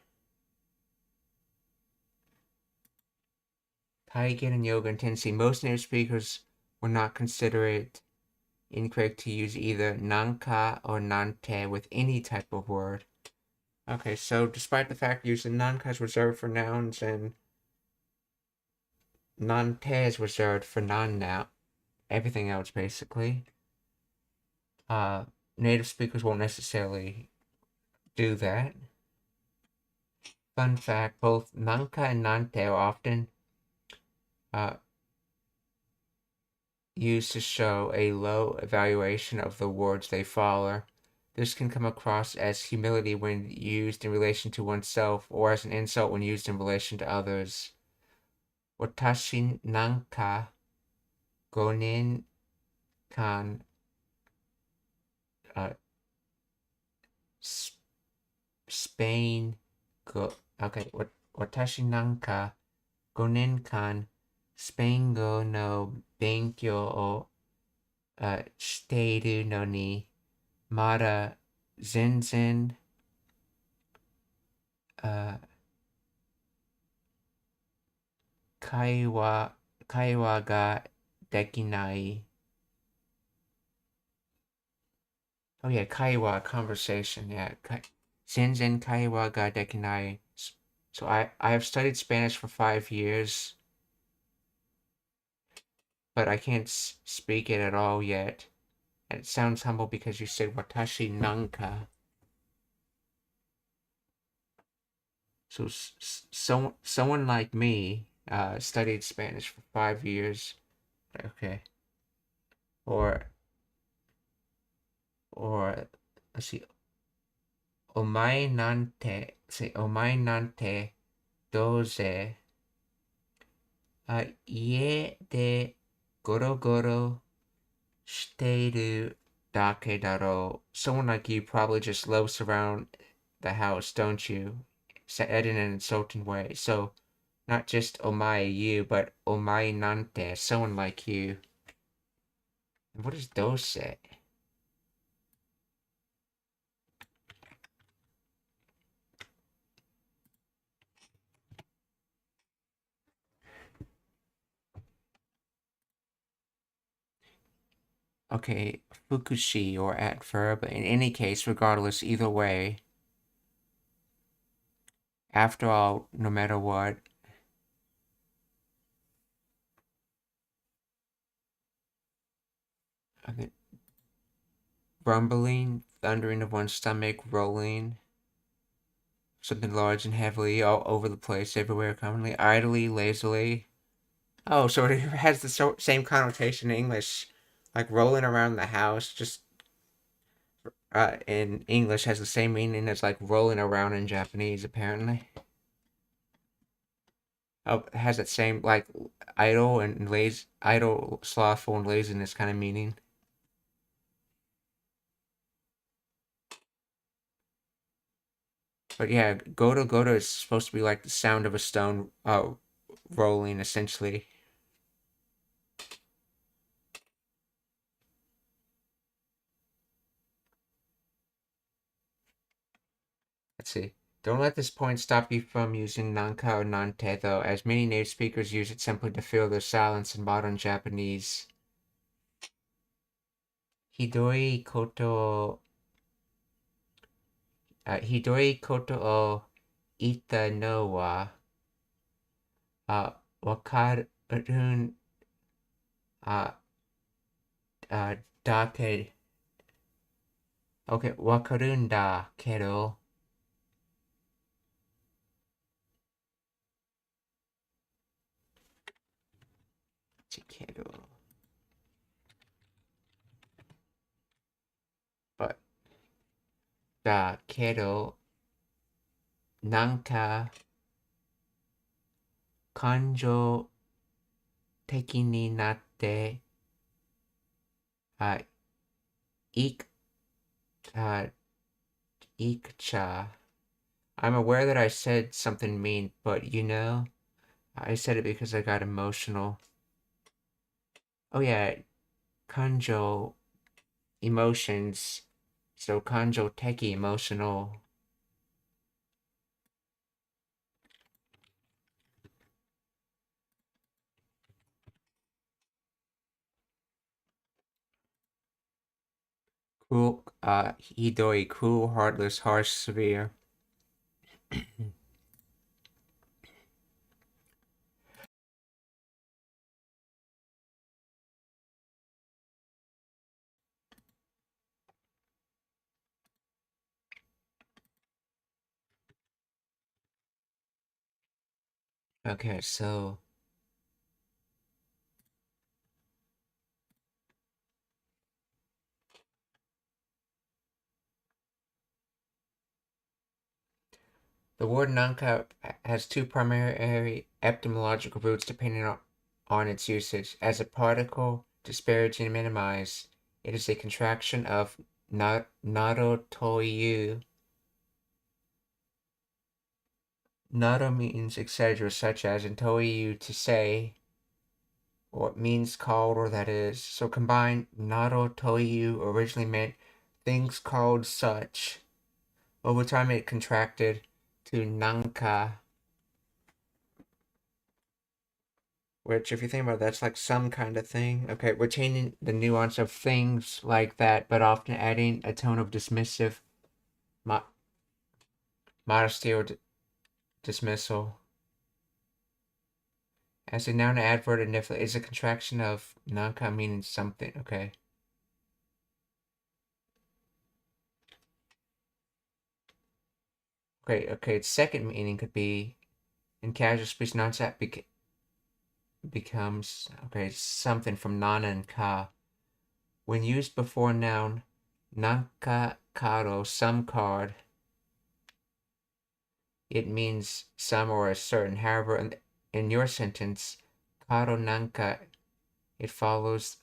A: Taigen and yoga and tendency. Most native speakers will not consider it incorrect to use either nanka or nante with any type of word. Okay, so despite the fact using nanka is reserved for nouns and nante is reserved for non-noun, everything else basically, native speakers won't necessarily do that. Fun fact, both nanka and nante are often used to show a low evaluation of the words they follow. This can come across as humility when used in relation to oneself or as an insult when used in relation to others. Watashi nanka gonin kan Spain go okay, watashi nanka gonin kan Spain go no benkyou o shiteiru no ni mada zenzen 会話ができない。Oh yeah, 会話 conversation. Yeah, 全然会話ができない。So I have studied Spanish for 5 years, but I can't speak it at all yet. And it sounds humble because you said watashi nanka. So someone like me studied Spanish for 5 years. Okay. Or let's see. Omae nante. Say omae nante doze. Ie de goro goro shiteiru dake daro. Someone like you probably just loafs around the house, don't you? Said in an insulting way. So, not just omae you, but omae nante, someone like you. And what does dose? Okay, fukushi or adverb. In any case, regardless, either way. After all, no matter what. Okay. Rumbling, thundering of one's stomach, rolling. Something large and heavily all over the place, everywhere, commonly, idly, lazily. Oh, so it has the same connotation in English, like rolling around the house. Just in English has the same meaning as like rolling around in Japanese, apparently. Oh, it has that same like idle, slothful, and laziness kind of meaning. But yeah, goto is supposed to be like the sound of a stone rolling, essentially. Let's see. Don't let this point stop you from using nanka or nante, though, as many native speakers use it simply to fill their silence in modern Japanese. Hidoi koto o ita no wa wakarun dake. Okay, wakarun da kedo. But da kedo nanka kanjo teki ni natte ikcha. I'm aware that I said something mean, but you know, I said it because I got emotional. Oh yeah, kanjo, emotions. So kanjo teki, emotional. Cruel, hidoi, cruel, heartless, harsh, severe. Okay, so the word nanka has two primary etymological roots depending on its usage. As a particle, disparage and minimize, it is a contraction of narotoyu. Naro means etc., such as, and toyu to say, or it means called or that is. So combined, naro toyu originally meant things called such. Over time it contracted to nanka. which if you think about it, that's like some kind of thing. Okay, retaining the nuance of things like that, but often adding a tone of dismissive modesty or dismissal. As a noun, adverb, and if is a contraction of nanka meaning something. Okay. Okay. Its second meaning could be in casual speech, non-sat becomes something from nana and ka. When used before noun, nanka karo, some card, it means some or a certain. However, in your sentence, karo nanka, it follows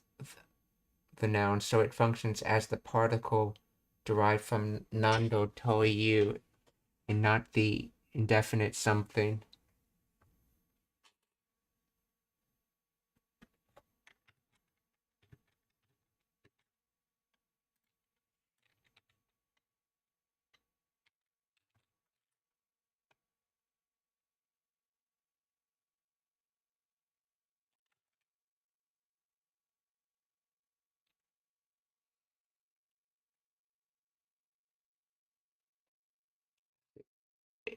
A: the noun, so it functions as the particle derived from nando toiyu and not the indefinite something.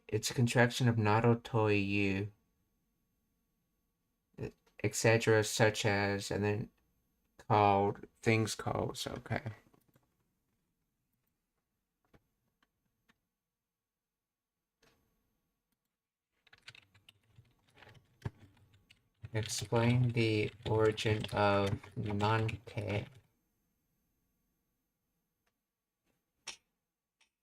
A: It's a contraction of nado toiyu, etc., such as, and then called, things called. So, okay. Explain the origin of nante.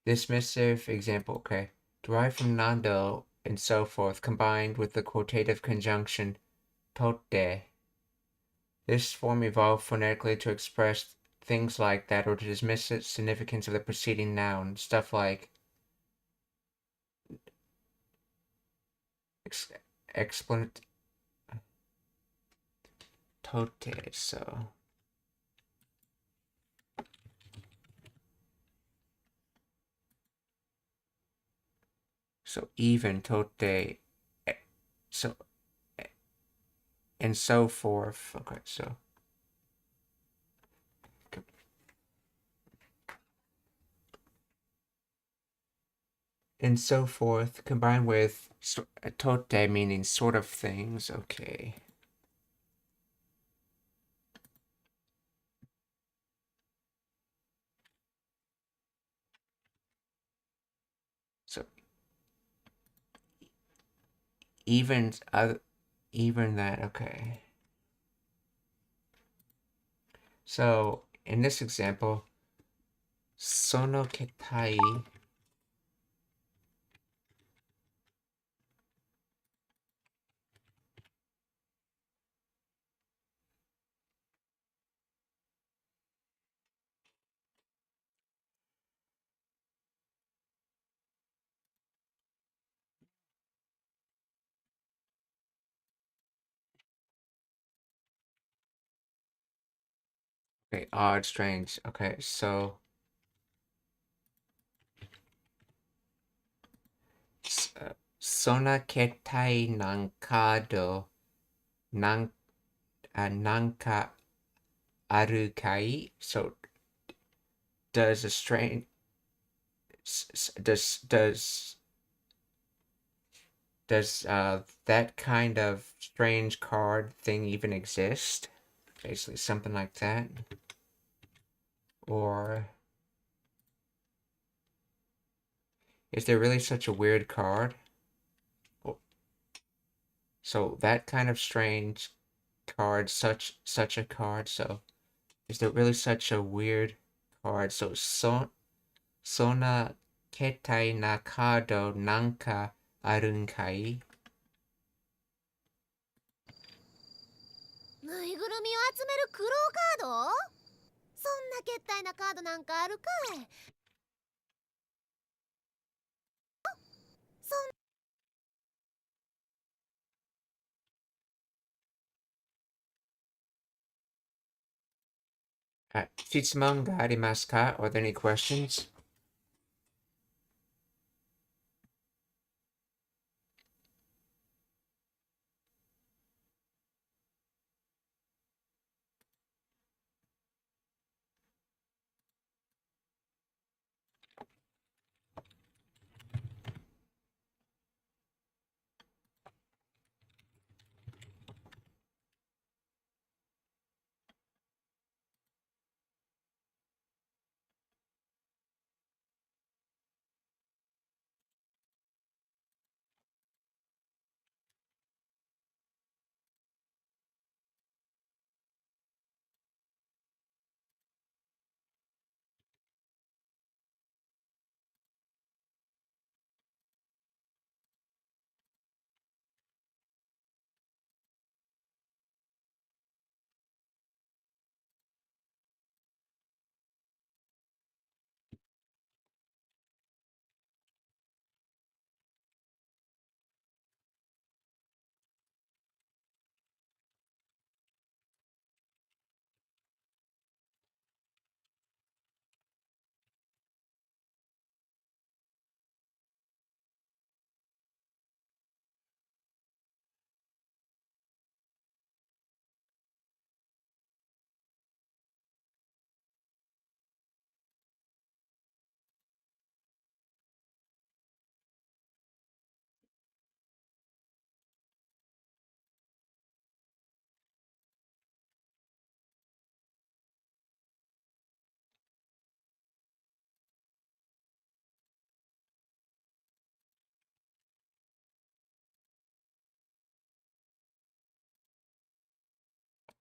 A: Dismissive example, okay. Derived from nando and so forth, combined with the quotative conjunction totte. This form evolved phonetically to express things like that or to dismiss the significance of the preceding noun. Stuff like explanatory tote, so even tote, so and so forth. Okay, so and so forth, combined with tote meaning sort of things. Okay. So even that, okay. So in this example, sono ketai okay, odd, strange. Okay, so sona ketai nankado nanka aru kai. So does a strange does that kind of strange card thing even exist? Basically something like that. Or is there really such a weird card? So that kind of strange card, such a card. So is there really such a weird card? So sona ketai na kado nanka arun kai?
B: ぬいぐるみを集めるクローカード？そんなけったいなカードなんかあるかい？そん
A: 質問がありますか? Are there any questions?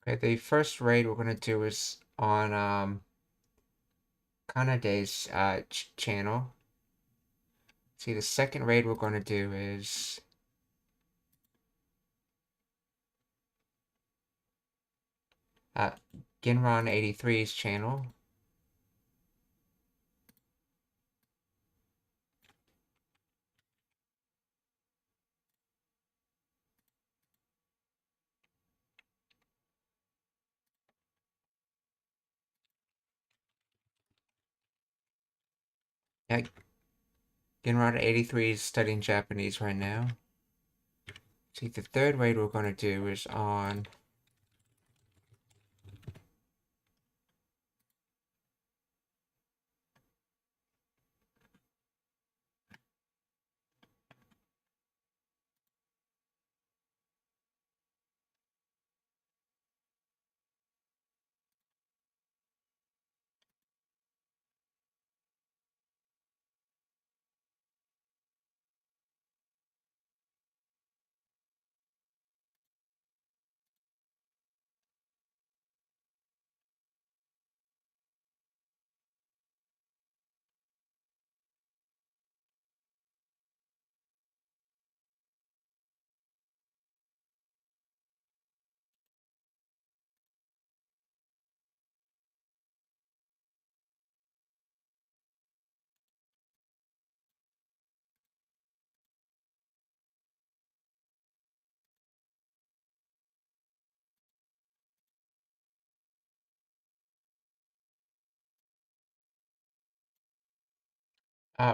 A: Okay, the first raid we're going to do is on Kanade's channel. See, the second raid we're going to do is Ginron83's channel. Yeah, Ginron83 is studying Japanese right now. See, the third raid we're going to do is on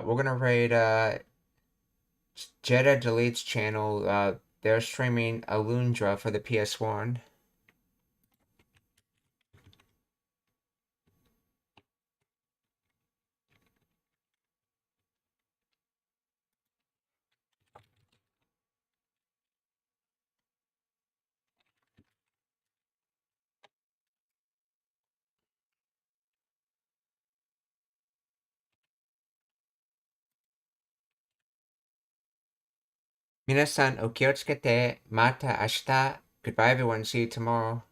A: we're going to raid Jetta Delete's channel. They're streaming Alundra for the PS1. Minasan, お気をつけて。また明日. Goodbye, everyone. See you tomorrow.